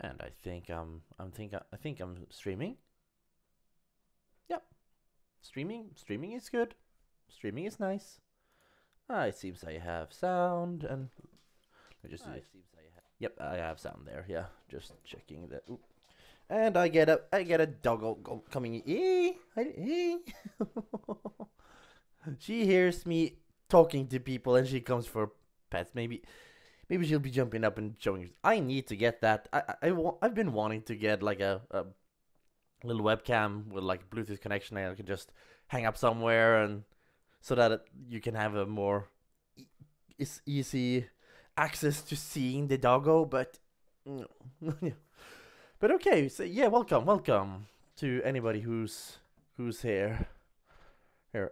And I think I'm streaming. Yep. Streaming is good. Streaming is nice. It seems I have sound, and let me just Yep, I have sound there. Yeah, just checking that. Ooh. And I get a doggo coming in. She hears me talking to people, and she comes for pets. Maybe she'll be jumping up and showing. I need to get that. I've been wanting to get like a little webcam with like a Bluetooth connection, and I can just hang up somewhere, and so that you can have a more easy access to seeing the doggo. But but okay, so yeah, welcome to anybody who's here. Here,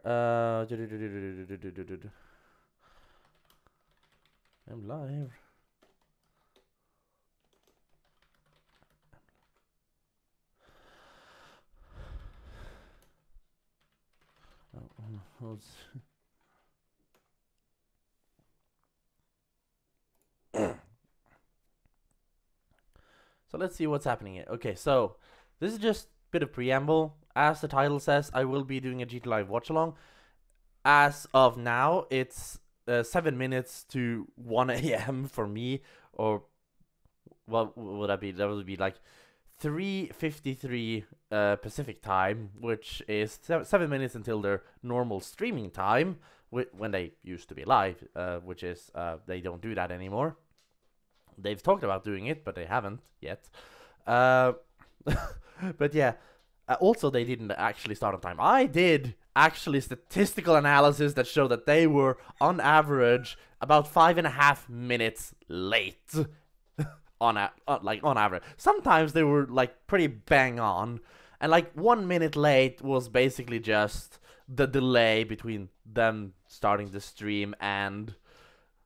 I'm live. So let's see what's happening here. Okay, so this is just a bit of preamble. As the title says, I will be doing a GTLive watch along. As of now, it's 7 minutes to 1 a.m. for me, or what would that be? That would be like 3:53 Pacific time, which is 7 minutes until their normal streaming time, when they used to be live, which is they don't do that anymore. They've talked about doing it, but they haven't yet. But yeah, also they didn't actually start on time. I did actually statistical analysis that showed that they were on average about 5.5 minutes late. on average. Sometimes they were like pretty bang on, and like 1 minute late was basically just the delay between them starting the stream and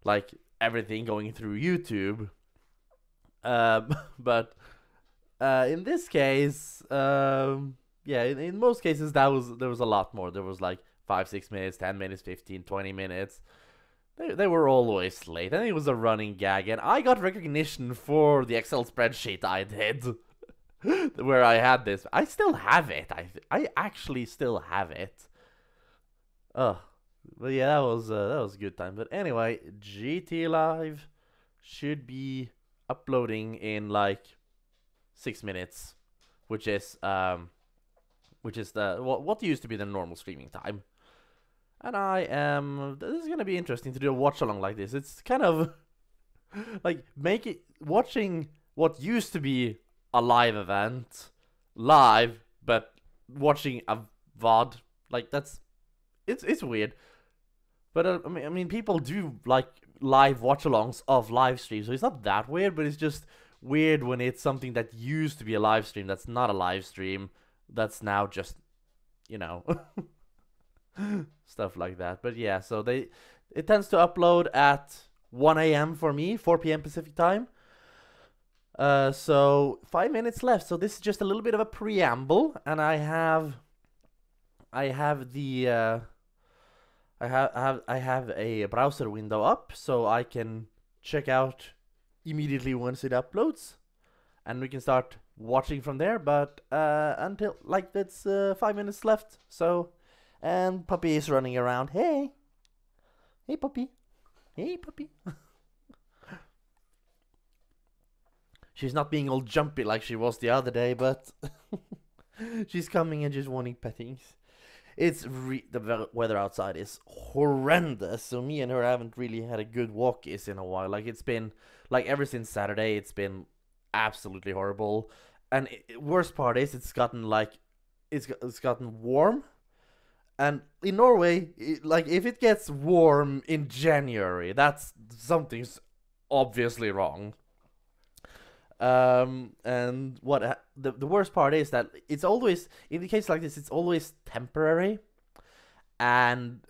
like everything going through YouTube. But in this case, yeah, in most cases there was a lot more. There was like 5, 6 minutes, 10 minutes, 15, 20 minutes. They were always late. I think it was a running gag, and I got recognition for the Excel spreadsheet I did, where I had this. I still have it. I actually still have it. But yeah, that was a good time. But anyway, GTLive should be uploading in like 6 minutes, which is what used to be the normal streaming time. And this is gonna be interesting to do a watch along like this. It's kind of like watching what used to be a live event live, but watching a VOD, like it's weird. But I mean, people do like live watch-alongs of live streams, so it's not that weird, but it's just weird when it's something that used to be a live stream that's not a live stream, that's now just, stuff like that. But yeah, so it tends to upload at 1 a.m. for me, 4 p.m. Pacific time. So 5 minutes left, so this is just a little bit of a preamble, and I have a browser window up, so I can check out immediately once it uploads, and we can start watching from there. But until like that's 5 minutes left. So, and Puppy is running around. Hey Puppy, hey Puppy. She's not being all jumpy like she was the other day, but she's coming and just wanting pettings. It's the weather outside is horrendous, so me and her haven't really had a good walkies in a while. Like, it's been, like, ever since Saturday, it's been absolutely horrible. And worst part is, it's gotten, like, it's gotten warm. And in Norway, like, if it gets warm in January, something's obviously wrong. And what the worst part is that it's always, in the case like this, it's always temporary, and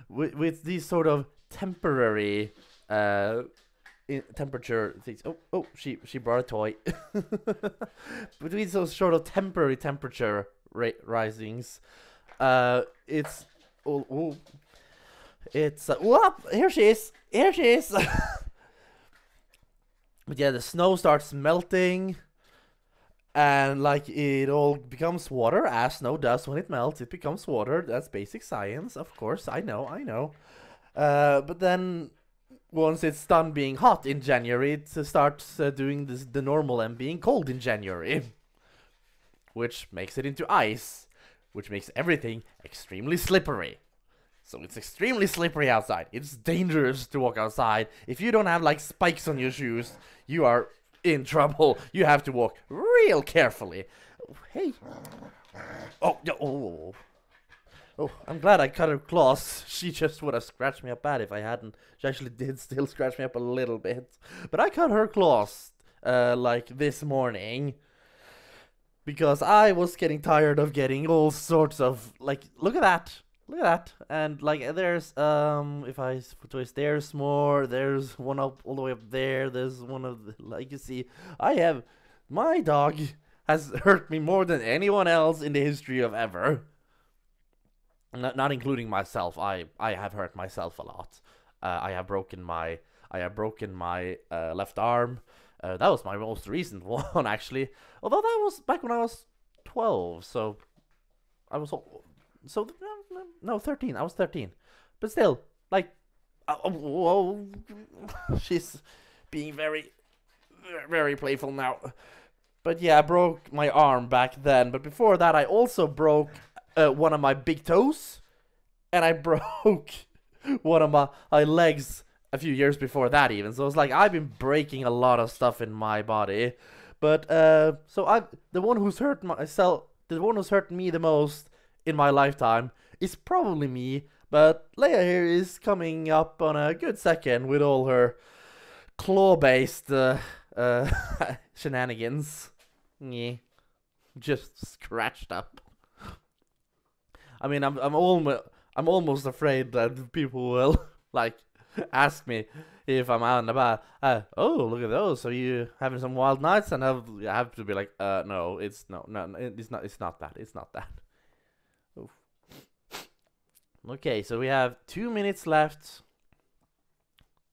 with these sort of temporary temperature things. Oh, she brought a toy. Between those sort of temporary temperature risings, it's it's whoop, here she is. But yeah, the snow starts melting, and like it all becomes water, as snow does when it melts. It becomes water. That's basic science, of course. I know, I know. But then once it's done being hot in January, it starts doing this the normal and being cold in January, which makes it into ice, which makes everything extremely slippery. So it's extremely slippery outside. It's dangerous to walk outside. If you don't have like spikes on your shoes, you are in trouble. You have to walk real carefully. Hey. Oh, oh. Oh, I'm glad I cut her claws. She just would have scratched me up bad if I hadn't. She actually did still scratch me up a little bit. But I cut her claws, like this morning. Because I was getting tired of getting all sorts of, like, look at that. Look at that. And, like, there's, if I twist, there's more. There's one up, all the way up there. There's one of the, like, you see, my dog has hurt me more than anyone else in the history of ever. Not including myself. I have hurt myself a lot. I have broken my left arm. That was my most recent one, actually. Although that was back when I was 12, so I was no 13. I was 13, but still, like, whoa, she's being very, very playful now. But yeah, I broke my arm back then. But before that, I also broke one of my big toes, and I broke one of my legs a few years before that even. So it's like I've been breaking a lot of stuff in my body. But so the one who's hurt me the most in my lifetime is probably me. But Leia here is coming up on a good second with all her claw-based shenanigans. Yeah, just scratched up. I mean, I'm almost afraid that people will like ask me if I'm out and about. Oh, look at those. Are you having some wild nights? And I have to be like, no, it's not that. It's not that. Oof. Okay, so we have 2 minutes left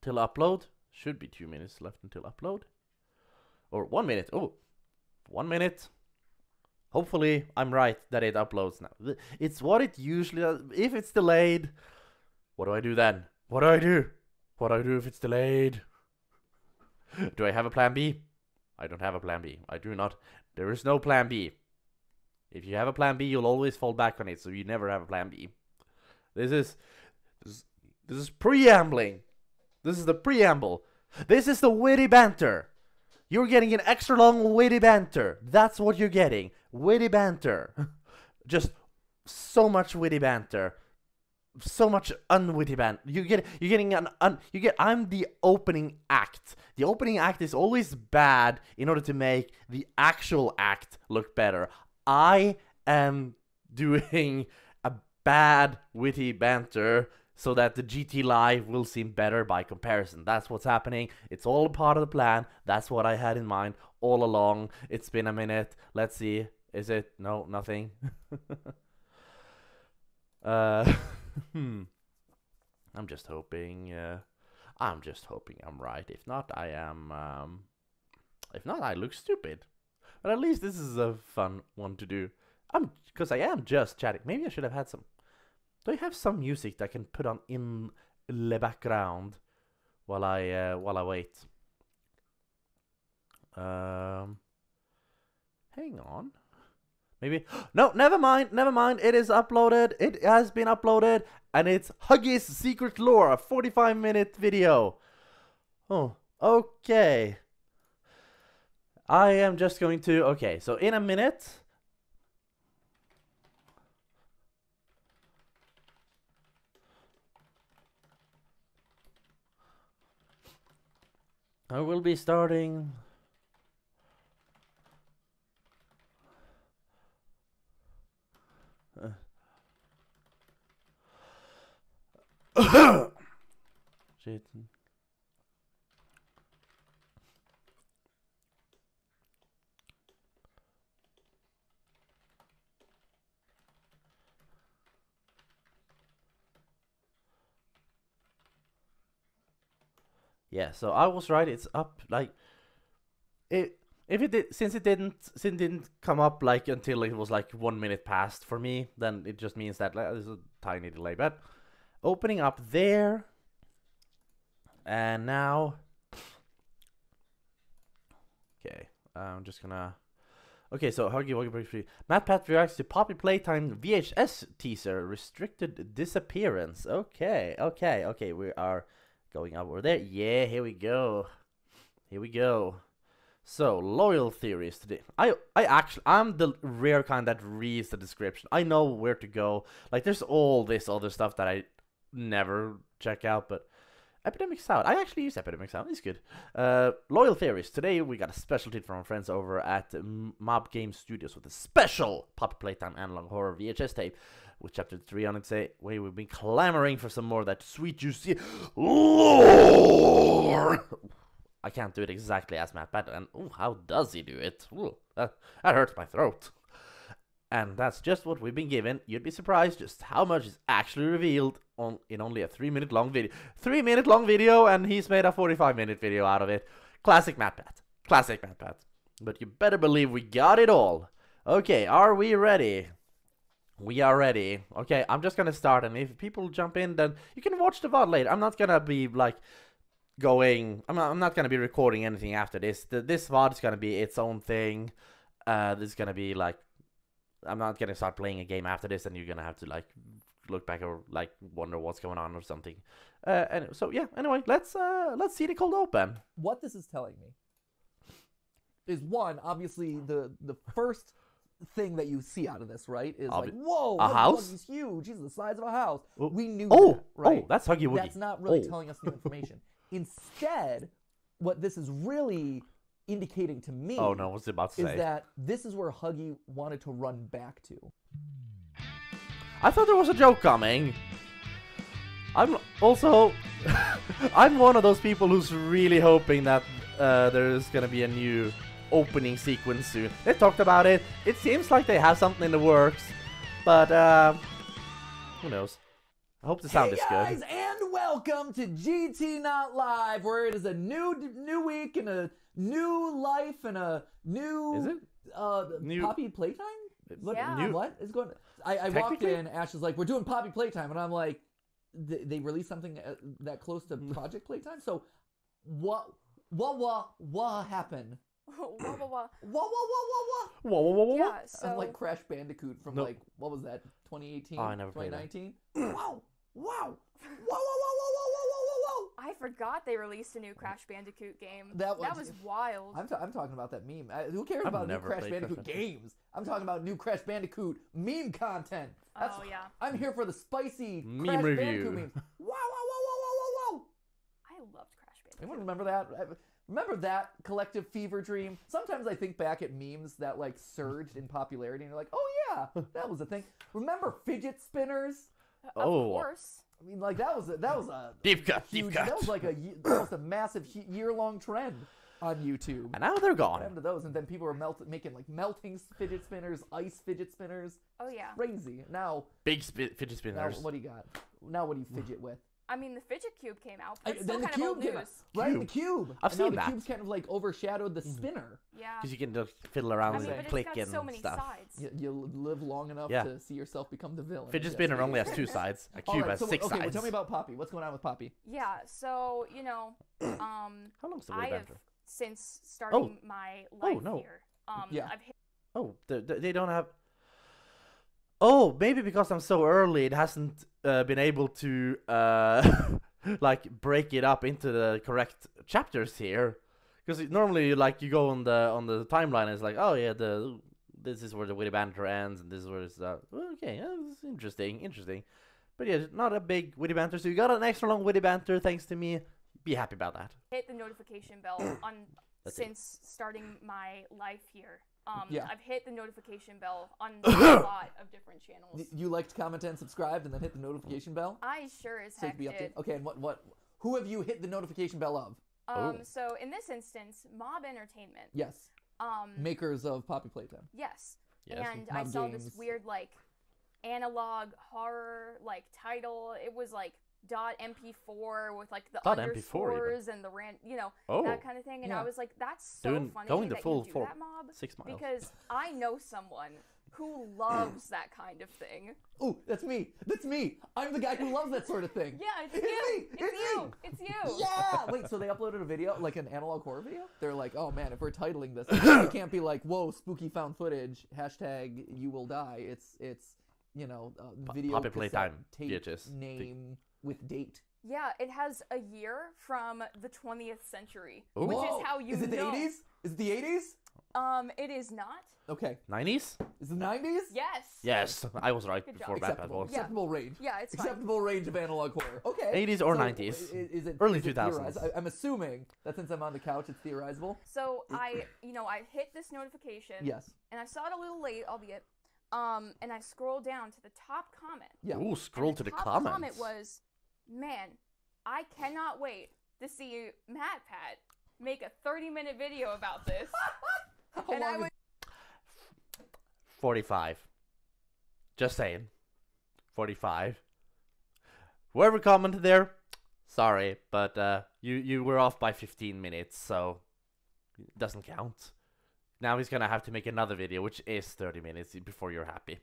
till upload. Should be 2 minutes left until upload. Or 1 minute. Oh, 1 minute. Hopefully, I'm right that it uploads now. It's what it usually does. If it's delayed, what do I do then? What do I do? What do I do if it's delayed? Do I have a plan B? I don't have a plan B. I do not. There is no plan B. If you have a plan B, you'll always fall back on it, so you never have a plan B. This is preambling. This is the preamble. This is the witty banter. You're getting an extra long witty banter. That's what you're getting. Witty banter. Just so much witty banter. So much unwitty banter. I'm the opening act. The opening act is always bad in order to make the actual act look better. I am doing a bad witty banter so that the GTLive will seem better by comparison. That's what's happening. It's all a part of the plan. That's what I had in mind all along. It's been a minute. Let's see. Is it? No, nothing. I'm just hoping. I'm just hoping I'm right. If not, I am. If not, I look stupid. But at least this is a fun one to do. Because I am just chatting. Maybe I should have had some. Do I have some music that I can put on in the background while I wait? Hang on. Maybe. No, never mind. Never mind. It is uploaded. It has been uploaded, and it's Huggy's Secret Lore, a 45-minute video. Oh, okay. I am just going to. Okay, so in a minute. I will be starting. Shit. Yeah, so I was right. It's up like if it did, since it didn't come up like until it was like 1 minute past for me, then it just means that there's a tiny delay. But opening up there, and now, okay, I'm just gonna. Okay, so Huggy Wuggy Break Free. MatPat reacts to Poppy Playtime VHS teaser. Restricted disappearance. Okay. We are going over there. Yeah, here we go. So, loyal theories today. I'm the rare kind that reads the description. I know where to go. Like, there's all this other stuff that I never check out, but Epidemic Sound. I actually use Epidemic Sound. It's good. Loyal theories. Today we got a special treat from our friends over at Mob Game Studios with a special Poppy Playtime Analog Horror VHS tape with Chapter 3 on it. Say, we've been clamoring for some more of that sweet, juicy lore. I can't do it exactly as MatPat, and how does he do it? That hurts my throat. And that's just what we've been given. You'd be surprised just how much is actually revealed in only a 3-minute long video. 3-minute long video, and he's made a 45-minute video out of it. Classic MatPat. But you better believe we got it all. Okay, are we ready? We are ready. Okay, I'm just gonna start, and if people jump in, then you can watch the VOD later. I'm not gonna be like I'm not gonna be recording anything after this. This VOD is gonna be its own thing. This is gonna be like, I'm not gonna start playing a game after this, and you're gonna have to like look back or like wonder what's going on or something. And so yeah. Anyway, let's see the cold open. What this is telling me is, one, obviously the first thing that you see out of this, right, is like, whoa, a house? He's huge. He's the size of a house. Oh. We knew that, right? Oh, that's Huggy Wuggy. That's not really telling us new information. Instead, what this is really indicating to me, oh no, what's it about to say? Is that this is where Huggy wanted to run back to. I thought there was a joke coming. I'm also I'm one of those people who's really hoping that there's gonna be a new opening sequence soon. They talked about it. It seems like they have something in the works, but who knows? I hope the sound is good. Hey guys, and welcome to GT Not Live, where it is a new week and a new life and a new is it new Poppy Playtime? What, yeah. What is going on? I walked in, Ash is like, we're doing Poppy Playtime, and I'm like, they released something that close to Project Playtime? So what happened? Whoa. Yeah, so I'm like Crash Bandicoot from like, what was that, 2018? Oh, I never 2019? Wow. I forgot they released a new Crash Bandicoot game. That was wild. I'm talking about that meme. Who cares about new Crash Bandicoot games? I'm talking about new Crash Bandicoot meme content. Oh yeah. I'm here for the spicy meme Crash review. Bandicoot memes. Wow. I loved Crash Bandicoot. Anyone remember that? Remember that collective fever dream? Sometimes I think back at memes that like surged in popularity, and you're like, oh yeah, that was a thing. Remember fidget spinners? Of course. I mean, like that was a deep cut. That was like almost a massive year-long trend on YouTube. And now they're gone. What happened to those? And then people were making like melting fidget spinners, ice fidget spinners. Oh yeah. Crazy. Now big fidget spinners. Now what do you got? Now what do you fidget with? I mean, the fidget cube came out. But it's then still the kind of old cube came out. news. Right, the cube. I've seen the that. cube's kind of like overshadowed the spinner. Yeah. Because you can just fiddle around but and click it's got and so many stuff. sides. You live long enough to see yourself become the villain. Fidget spinner only has 2 sides. A cube has 6 sides. Well, tell me about Poppy. What's going on with Poppy? Yeah. So how long's the I have banter? since starting my life here. I've hit. Oh, they don't have. Oh, maybe because I'm so early, it hasn't been able to like break it up into the correct chapters here. Because normally, like, you go on the timeline, and it's like, oh yeah, this is where the witty banter ends, and this is where it's okay, it's interesting. But yeah, not a big witty banter. So you got an extra long witty banter, thanks to me. Be happy about that. Hit the notification bell since starting my life here. I've hit the notification bell on a lot of different channels. You liked, commented, and subscribed, and then hit the notification bell? I sure as heck did. Okay, and who have you hit the notification bell of? So in this instance, Mob Entertainment. Yes. Makers of Poppy Playtime. Yes. Yes. And I saw this weird like analog horror like title. It was like .mp4 with like the .mp4 underscores and the that kind of thing. And I was like, that's so funny going the that full you do that, Mob. 6 miles. Because I know someone who loves that kind of thing. Oh, that's me. That's me. I'm the guy who loves that sort of thing. Yeah, it's you. Me. It's you. It's you. Yeah. Wait, so they uploaded a video, like an analog horror video? They're like, oh man, if we're titling this, it can't be like, whoa, spooky found footage, hashtag you will die. It's video Poppy Playtime tape VHS name with date. Yeah, it has a year from the 20th century, Ooh. which is how you Is it the know. 80s? Is it the 80s? It is not. Okay. 90s? Is it the 90s? Yes. Yes, I was right Good before job. Bad Acceptable. Wolves. Acceptable range. Yeah, it's fine. Acceptable range of analog horror. Okay. 80s or So, 90s. Is it Early is it 2000s. theorized? I'm assuming that since I'm on the couch, it's theorizable. So I hit this notification. Yes. And I saw it a little late, albeit. And I scrolled down to the top comment. Yeah. Ooh, scroll And to the top comments. comment was, man, I cannot wait to see MatPat make a 30-minute video about this. How And I long was 45. Just saying. 45. Whoever commented there, sorry, but you were off by 15 minutes, so it doesn't count. Now he's gonna have to make another video, which is 30 minutes before you're happy.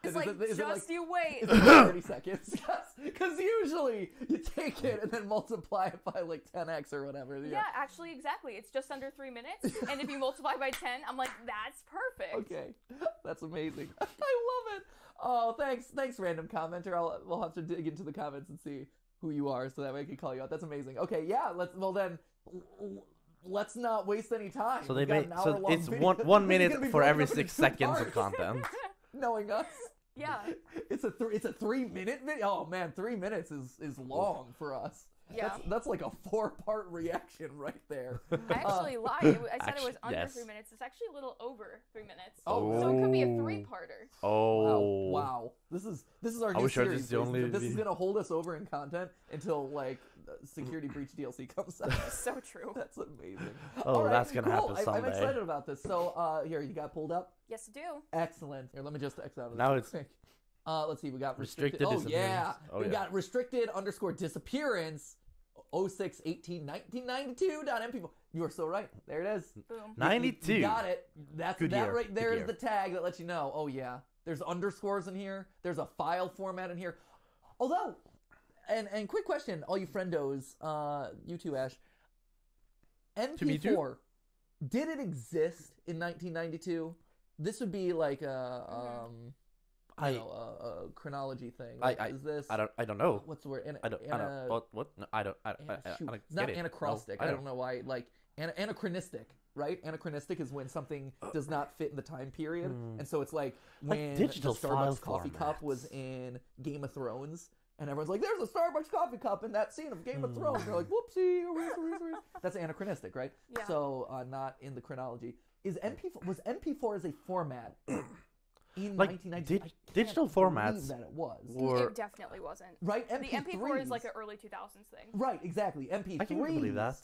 It's Is like, it- is it just like- you wait. Is it like 30 seconds? Because usually you take it and then multiply it by like 10x or whatever. Yeah, actually, exactly. It's just under 3 minutes. And if you multiply by 10, I'm like, that's perfect. Okay. That's amazing. I love it. Oh, thanks, random commenter. We'll have to dig into the comments and see who you are so that way I can call you out. That's amazing. Okay, yeah. Let's not waste any time. So We've got an so hour-long it's video. one This is gonna minute be for broken every up into 6 two seconds of parts. content. Knowing us. Yeah. It's a 3-minute video. Oh man, 3 minutes is long for us. Yeah. That's like a 4-part reaction right there. I actually lied. I said it was Actually, under yes. 3 minutes. It's actually a little over 3 minutes. Oh. So it could be a 3-parter. Oh. Wow. This is our Are new we sure series. this is the only This is video? gonna hold us over in content until like Security Breach DLC comes out. So true. That's amazing. Oh, All right, that's gonna cool. happen I'm someday. excited about this. So here, you got pulled up. Yes, I do. Excellent. Here, let me just X out of this. Now real it's quick. Let's see. We got restricted Oh disappearance. yeah. Oh, we yeah. got restricted _ disappearance. 06/18/1992.mp4. You are so right. There it is. Boom. 92. You got it. That's Good that year. right there Good is year. the tag that lets you know. Oh yeah. There's underscores in here. There's a file format in here. Although, and quick question, all you friendos, you too, Ash. To me too? MP4, did it exist in 1992? This would be like a chronology thing. Like, is this? I don't know. What's the word? I don't. What? No, I don't. I Shoot. don't It's not get it. anachronistic. No, I don't know why. Like anachronistic, right? Anachronistic is when something does not fit in the time period, and so it's like when digital the file Starbucks coffee cup formats. was in Game of Thrones, and everyone's like, "There's a Starbucks coffee cup in that scene of Game of Thrones." They're like, "Whoopsie!" That's anachronistic, right? Yeah. So not in the chronology. Is MP4 was MP4 as a format? In Like, 1990, I can't digital believe formats that it was were- It definitely wasn't. right. The MP4 is like an early 2000s thing. right, exactly. MP3. I can't believe that.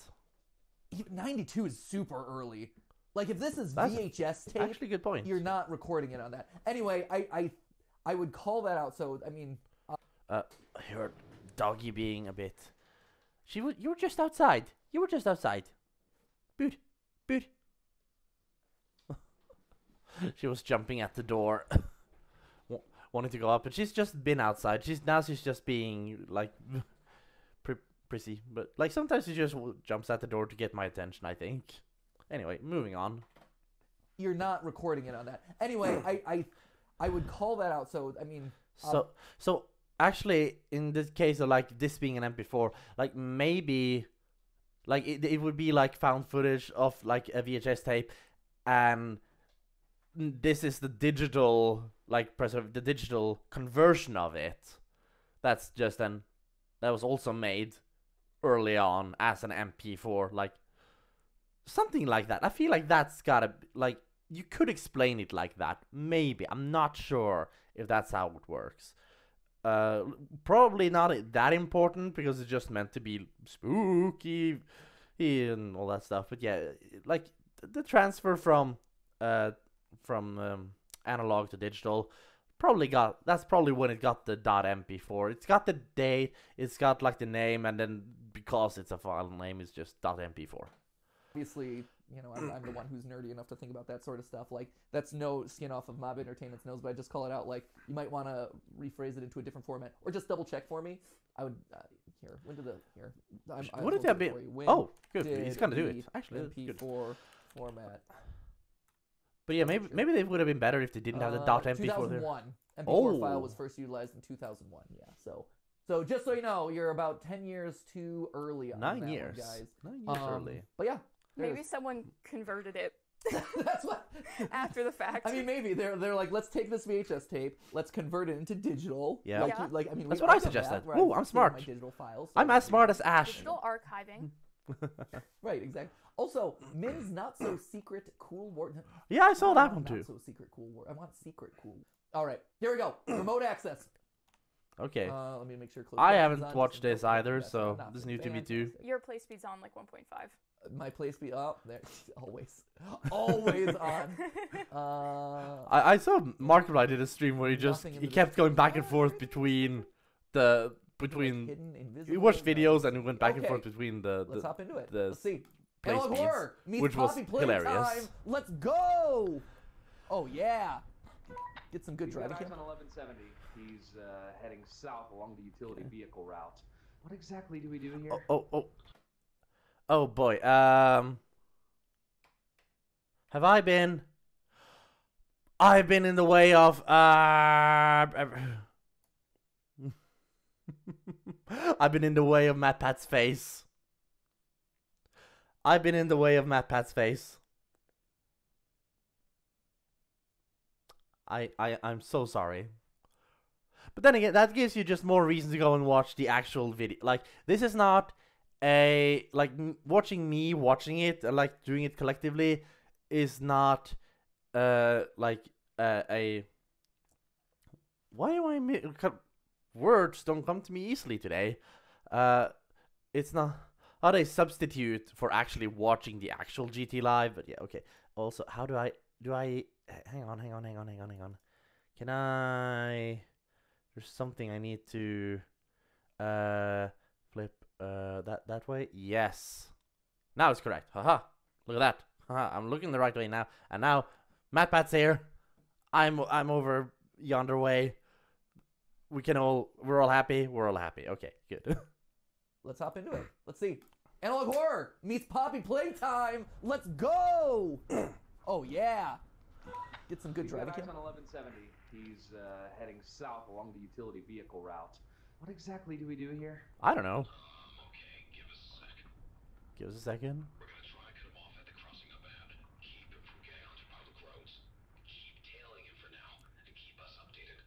92 is super early. Like if this is That's VHS tape, Actually, good point. you're not recording it on that. Anyway, I would call that out. So I mean, I heard doggy being a bit. You were just outside. You were just outside. Boot, boot. She was jumping at the door, wanting to go up, but she's just been outside. She's just being like prissy, but like sometimes she just jumps at the door to get my attention, I think. Anyway, moving on. you're not recording it on that. Anyway, I would call that out. So I mean, So actually, in this case of like this being an MP4, like maybe, like it would be like found footage of like a VHS tape, and this is the digital the digital conversion of it. That's just that was also made early on as an MP4, like something like that. I feel like that's gotta like you could explain it like that. Maybe I'm not sure if that's how it works. Probably not that important because it's just meant to be spooky and all that stuff. But yeah, like the transfer from analog to digital that's probably when it got the .mp4. It's got the date, it's got like the name, and then because it's a file name, it's just .mp4. Obviously, you know, I'm the one who's nerdy enough to think about that sort of stuff. Like, that's no skin off of Mob Entertainment's nose, but I just call it out. Like, you might want to rephrase it into a different format, or just double check for me. I would here. When did the here? What did that be? Oh, good. He's gonna do it. Actually, MP4 format. But yeah, maybe they would have been better if they didn't have the .mp4 there. 2001. MP4 file was first utilized in 2001. Yeah. So just so you know, you're about 10 years too early on 9 that years. one, guys. 9 years early. But yeah. Maybe someone converted it. That's what. After the fact. I mean, maybe they're like, let's take this VHS tape, let's convert it into digital. Yeah. Like I mean, that's what I suggested. Oh, I'm smart. My digital files. So I'm as smart as Ash. Digital archiving. Right, exactly. Also, Min's not so secret cool war. Yeah, I saw that one too. Not so secret cool war. I want secret cool. All right, here we go. Remote access. Okay. Let me make sure. I haven't watched this either, so this is new to me too. Your play speed's on like 1.5. My play speed up there, always on. I saw Markiplier did a stream where he kept going back and forth between he watched videos and he went back and forth between the let's hop into it. Let's see. Play Analog speeds, horror meets which was Poppy play hilarious. Time. Let's go! Oh yeah, get some good driving. On 1170, he's heading south along the utility vehicle route. What exactly do we do here? Oh boy. Have I been? I've been in the way of I've been in the way of MatPat's face. I've been in the way of MatPat's face. I'm so sorry. But then again, that gives you just more reason to go and watch the actual video. Like, this is not watching it, like doing it collectively is not a why am I words don't come to me easily today. It's not a substitute for actually watching the actual GTLive, but yeah, okay. Also, how do I hang on. Can I, there's something I need to flip that way. Yes. Now it's correct. Haha. Look at that. Haha. I'm looking the right way now. And now MatPat's here. I'm over yonder way. We're all happy. We're all happy. Okay, good. Let's hop into it. Let's see. Analog horror meets Poppy playtime. Let's go! Oh yeah. Get some good driving. On 1170, he's heading south along the utility vehicle route. What exactly do we do here? I don't know. Okay, give us a second. Give us a second. We're gonna try and cut him off at the crossing up ahead. Keep him from getting onto public roads. Keep tailing him for now, and keep us updated.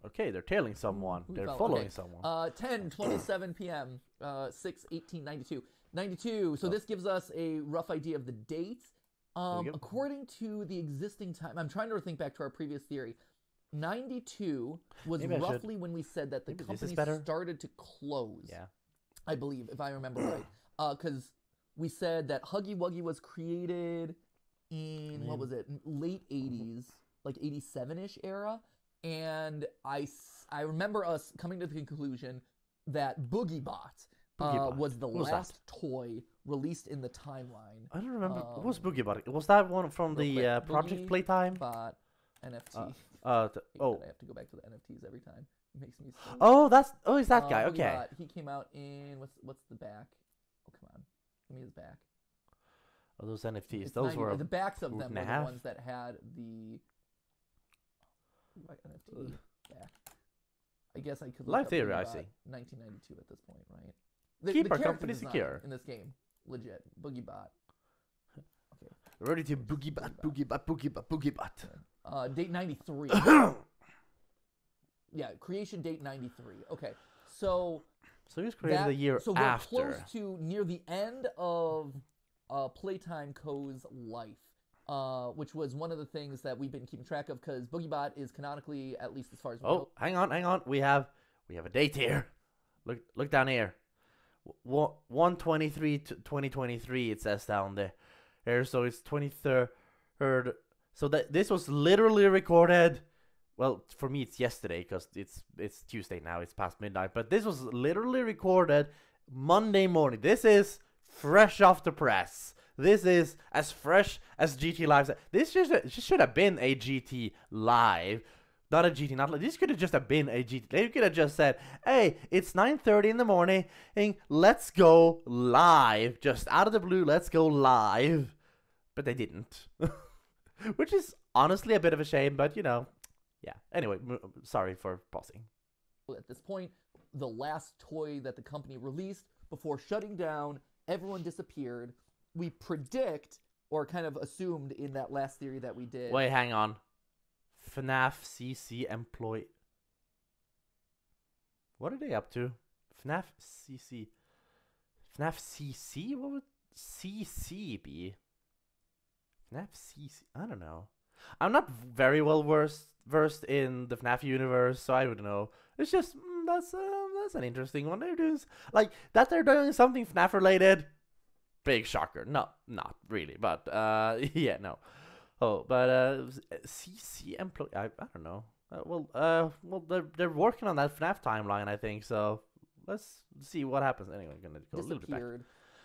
Okay, they're tailing someone. They're following someone. 10:27 p.m. 6/18/92. 92. So this gives us a rough idea of the date. According to the existing time, I'm trying to think back to our previous theory. 92 was roughly when we said that the company started to close. Yeah. I believe, if I remember right. Because we said that Huggy Wuggy was created in, what was it, late 80s, like 87-ish era. And I remember us coming to the conclusion that BoogieBot was the last toy released in the timeline. I don't remember. What was BoogieBot? Was that one from the Project Playtime? Bot NFT. I have to go back to the NFTs every time. It makes me so is that guy? Okay. BoogieBot, he came out in what's the back? Oh come on, give me his back. Oh, those NFTs. It's those were the backs of them were the half. ones that had the NFT back. I guess I could look Live up theory, I BoogieBot see. 1992 at this point, right? Keep our character company design secure. in this game. Legit. BoogieBot. Okay. Ready to BoogieBot. Date 93. Yeah, creation date 93. Okay. So he was created a year so after. we're close to near the end of Playtime Co.'s life. Which was one of the things that we've been keeping track of because BoogieBot is canonically, at least as far as we know. Hang on. We have a date here. Look down here. 1/23/2023 it says down there. So it's 23rd. So this was literally recorded well, for me it's yesterday because it's Tuesday now. It's past midnight. But this was literally recorded Monday morning. This is fresh off the press. This is as fresh as GTLive. This should have been a GTLive. Not a GT, not like this could have just have been a GT. They could have just said, "Hey, it's 9:30 in the morning, and let's go live." Just out of the blue, let's go live. But they didn't, which is honestly a bit of a shame. But you know, yeah. Anyway, sorry for pausing. At this point, the last toy that the company released before shutting down, everyone disappeared. We predict, or kind of assumed in that last theory that we did. Wait, hang on. FNAF CC employee. What are they up to? FNAF CC. FNAF CC? What would CC be? FNAF CC? I don't know. I'm not very well versed in the FNAF universe, so I would know. It's just that's an interesting one. They're doing like that. They're doing something FNAF related. Big shocker. No, not really, but yeah, no. Oh, but CC employee. I don't know. Well, they're working on that FNAF timeline, I think. So let's see what happens. Anyway, I'm gonna go a little bit back.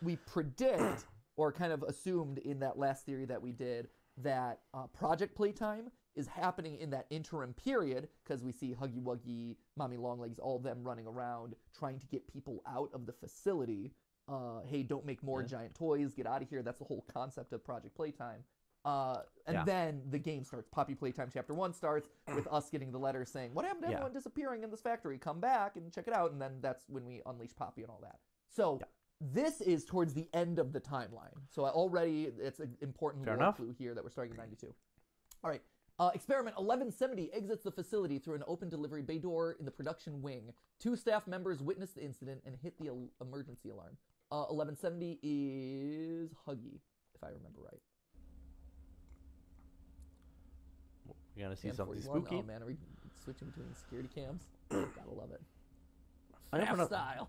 We predict, or kind of assumed in that last theory that we did, that Project Playtime is happening in that interim period because we see Huggy Wuggy, Mommy Longlegs, all of them running around trying to get people out of the facility. Hey, don't make more giant toys. Get out of here. That's the whole concept of Project Playtime. Then the game starts. Poppy Playtime Chapter 1 starts with us getting the letter saying, what happened to everyone disappearing in this factory? Come back and check it out. And then that's when we unleash Poppy and all that. So this is towards the end of the timeline. So already it's an important clue here that we're starting in 92. All right. Experiment 1170 exits the facility through an open delivery bay door in the production wing. 2 staff members witness the incident and hit the emergency alarm. 1170 is Huggy, if I remember right. You're gonna see something spooky. Oh man, are we switching between security cams? Gotta love it. FNAF style.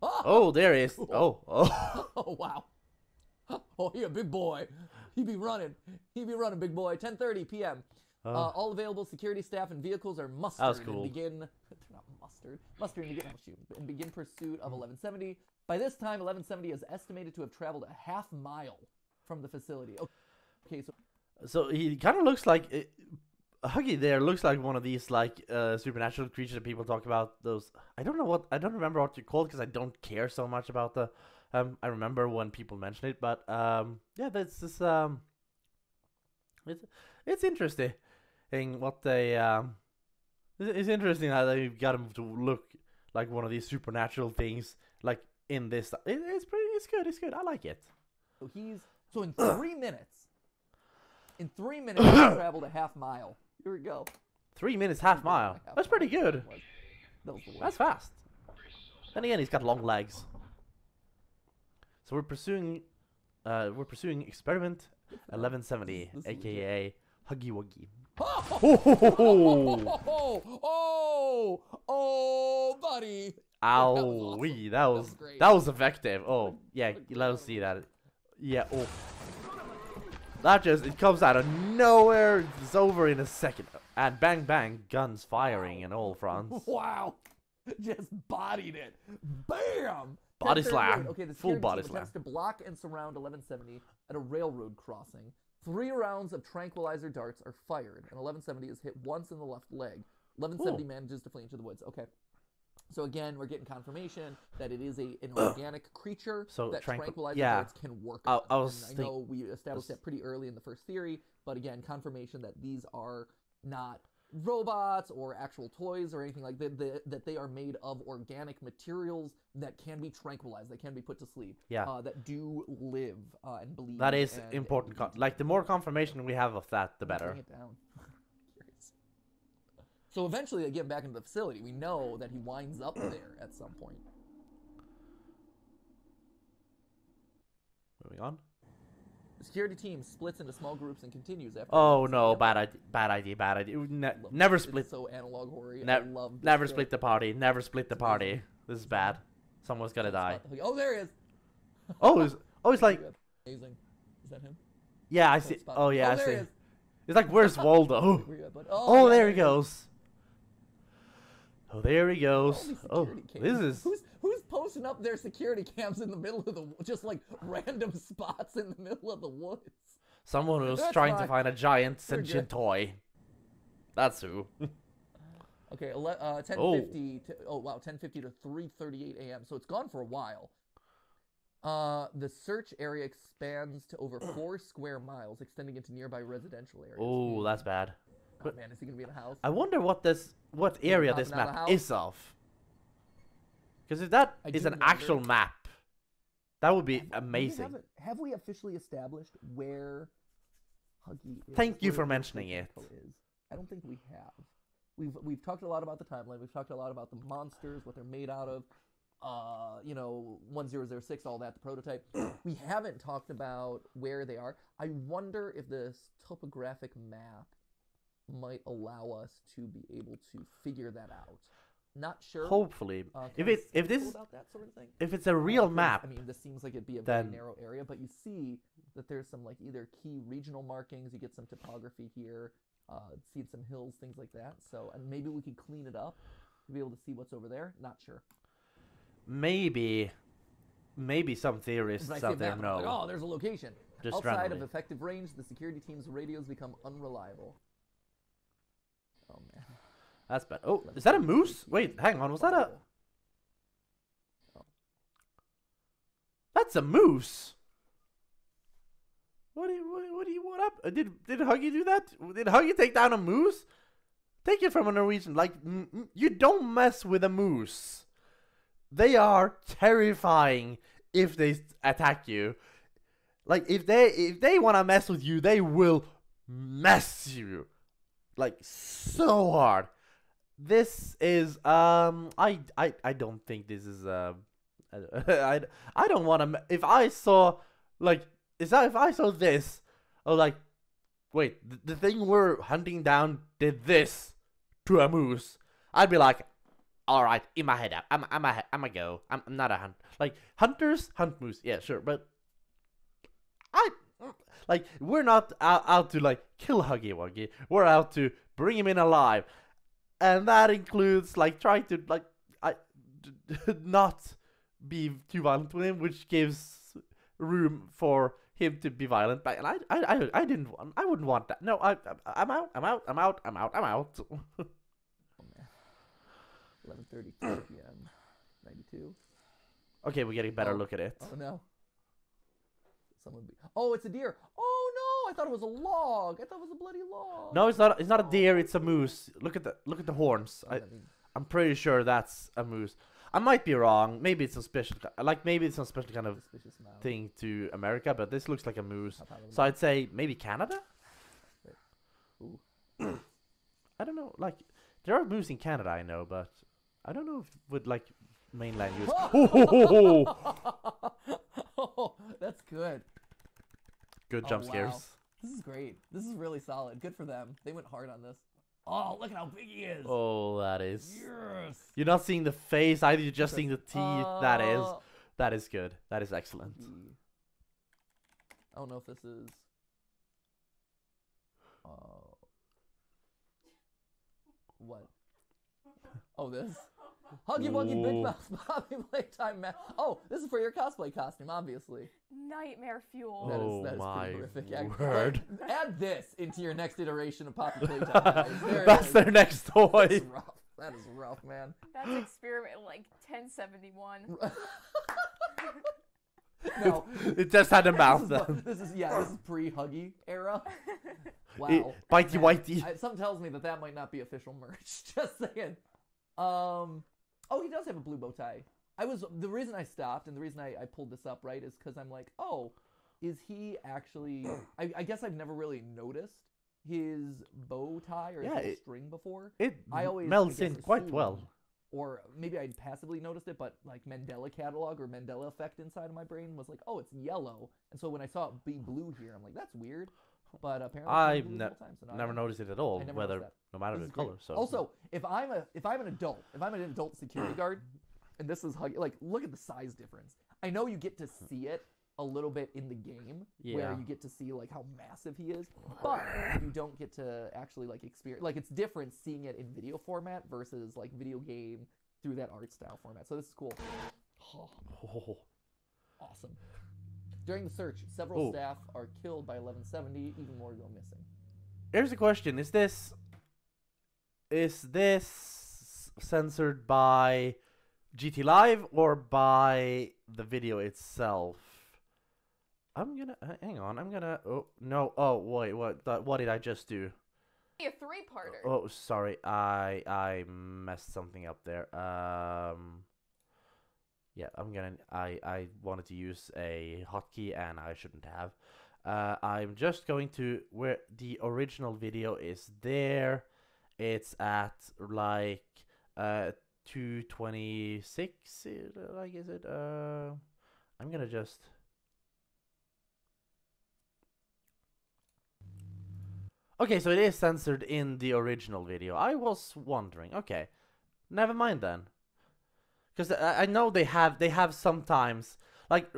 Oh, there he is. Oh. Oh wow. Oh, he a big boy. He be running, big boy. 10:30 p.m. All available security staff and vehicles are mustered. That was cool. And begin. They're not mustered. Mustered and begin pursuit of 1170. By this time, 1170 is estimated to have traveled a half mile from the facility. Okay, so he kind of looks like Huggy. There looks like one of these like supernatural creatures that people talk about. Those I don't remember what they're called because I don't care so much about the. I remember when people mention it, but yeah, that's just it's interesting what they it's interesting how they got him to look like one of these supernatural things like in this. It's good. I like it. So in 3 minutes. In 3 minutes, he traveled a half mile. Here we go. 3 minutes, half mile. That's pretty good. That's fast. Then again, he's got long legs. So we're pursuing experiment 1170, aka Huggy Wuggy. Oh, buddy. Owie, that was effective. Oh, yeah, let us see that. Yeah, oh. That it comes out of nowhere. It's over in a second. And bang, bang, guns firing in all fronts. Wow. Just bodied it. Bam. Body slam. Okay, the full body slam. Attempts to block and surround 1170 at a railroad crossing. 3 rounds of tranquilizer darts are fired, and 1170 is hit once in the left leg. 1170 manages to flee into the woods. Okay. So again, we're getting confirmation that it is an organic creature that tranquilizer darts can work on. I know we established that pretty early in the first theory, but again, confirmation that these are not robots or actual toys or anything like that, that they are made of organic materials that can be tranquilized, that can be put to sleep, that do live and bleed. That is important. Like, the more confirmation we have of that, the better. Bring it down. So eventually they get back into the facility. We know that he winds up there at some point. Moving on. The security team splits into small groups and continues after. Oh no, bad idea. Never split. It's so analog horror. Never split the party. Never split the party. This is bad. Someone's gonna die. Oh, there he is. He's like. Amazing. Is that him? Yeah, I see. Oh yeah, I see. It's like, where's Waldo? Where you at, bud? Oh, yeah, there he goes. Oh, there he goes. All Oh, these security this cams. is... Who's posting up their security cams in the middle of the just like random spots in the middle of the woods? Someone who's That's trying to fine. find a giant We're good. sentient toy. That's who. Okay, 10:50 to 10:50 to 3:38 a.m. So it's gone for a while. The search area expands to over 4 square miles, extending into nearby residential areas. Oh, that's bad. Oh man, is he gonna be in a house? I wonder what area this popping out of the map house? is of. Because if that I is do an actual wonder. map, that would be Have amazing. have we officially established where Huggy is? Thank you where for the mentioning it. Coco is? I don't think we have. We've talked a lot about the timeline. We've talked a lot about the monsters, what they're made out of. 1006, all that, the prototype. We haven't talked about where they are. I wonder if this topographic map might allow us to be able to figure that out. Not sure. Hopefully, Can if I this see about that sort of thing? if it's a real 'Cause, map, I mean, this seems like it'd be a then- very narrow area, but you see that there's some like either key regional markings. You get some topography here. See some hills, things like that. So, and maybe we could clean it up to be able to see what's over there. Not sure. maybe some theorists When I see out a there map, I'm like, know. oh, there's a location. Just Outside randomly. of effective range, the security team's radios become unreliable. Oh man. That's bad. Oh, is that a moose? Wait, hang on. Was that a? That's a moose. What up? Did Huggy do that? Did Huggy take down a moose? Take it from a Norwegian. Like, you don't mess with a moose. They are terrifying if they attack you. Like, if they want to mess with you, they will mess you. Like, so hard. This is, I don't think this is, I don't want to, if I saw, like, if I saw this, I was like, wait, the thing we're hunting down did this to a moose, I'd be like, all right, in my head, I'm a go. I'm not a hunt. Like, hunters hunt moose, yeah, sure, but we're not out to like kill Huggy Wuggy. We're out to bring him in alive, and that includes like trying to like not be too violent with him, which gives room for him to be violent back. And I wouldn't want that. No, I'm out. 11:32 p.m. 92. Okay, we're getting a better look at it. Oh no. Someone be. Oh, it's a deer. Oh no! I thought it was a log. I thought it was a bloody log. No, it's not. It's not a deer. It's a moose. Look at the horns. Oh, that means- I'm pretty sure that's a moose. I might be wrong. Maybe it's some special, maybe it's some special kind of Suspicious amount. thing to America, but this looks like a moose. How about So I'd say maybe Canada. Ooh. I don't know. Like there are moose in Canada, I know, but I don't know if with like mainland use. Oh, that's good. Good Oh, jump wow. scares. This is great. This is really solid. Good for them. They went hard on this. Oh, look at how big he is. Oh, that is. Yes. You're not seeing the face either. You're just seeing the teeth. That is good. That is excellent. I don't know if this is. What? Oh, this. Huggy Wuggy Big Ooh. Mouth Bobby Playtime Man. Oh, this is for your cosplay costume, obviously. Nightmare fuel. Oh. That is my pretty horrific. Yeah, word. add this into your next iteration of Poppy Playtime. Guys. There it That's is. their next toy. That's rough. That is rough, man. That's experiment like 1071. No, It just had a mouth. this is pre-Huggy era. Wow. Bitey Man, whitey. something tells me that might not be official merch. Just saying. Oh, he does have a blue bow tie. The reason I stopped and the reason I pulled this up, right, is because I'm like, oh, is he actually? I guess I've never really noticed his bow tie or his string before. It I always melts I guess, in quite assumed, well. Or maybe I'd passively noticed it, but like Mandela catalog or Mandela effect inside of my brain was like, oh, it's yellow. And so when I saw it be blue here, I'm like, that's weird. But apparently, I've it's blue the whole time, so now I never know. noticed it at all, I never whether noticed no matter This the is great. color. So Also, if I'm an adult security guard, and this is like look at the size difference. I know you get to see it a little bit in the game Yeah. where you get to see like how massive he is, but you don't get to actually like experience. Like it's different seeing it in video format versus like video game through that art style format. So this is cool. Oh, Oh. awesome. During the search, several staff are killed by 1170. Even more go missing. Here's a question: Is this censored by GTLive or by the video itself? I'm gonna hang on. I'm gonna. Oh no! Oh wait, what did I just do? A 3-parter. Oh, sorry. I messed something up there. Yeah, I wanted to use a hotkey and I shouldn't have. I'm just going to where the original video is there. It's at like 226. Like is it? I'm gonna just. Okay, so it is censored in the original video. I was wondering. Okay, never mind then. Because I know they have sometimes, like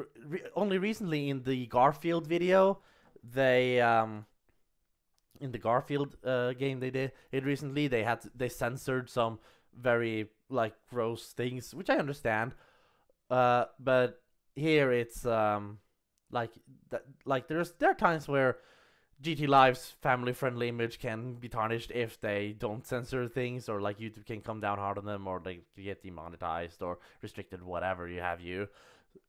only recently in the Garfield video, they in the Garfield game they did it recently, they censored some very like gross things, which I understand. But here it's like there are times where GTLive's family-friendly image can be tarnished if they don't censor things, or like YouTube can come down hard on them, or they get demonetized or restricted, whatever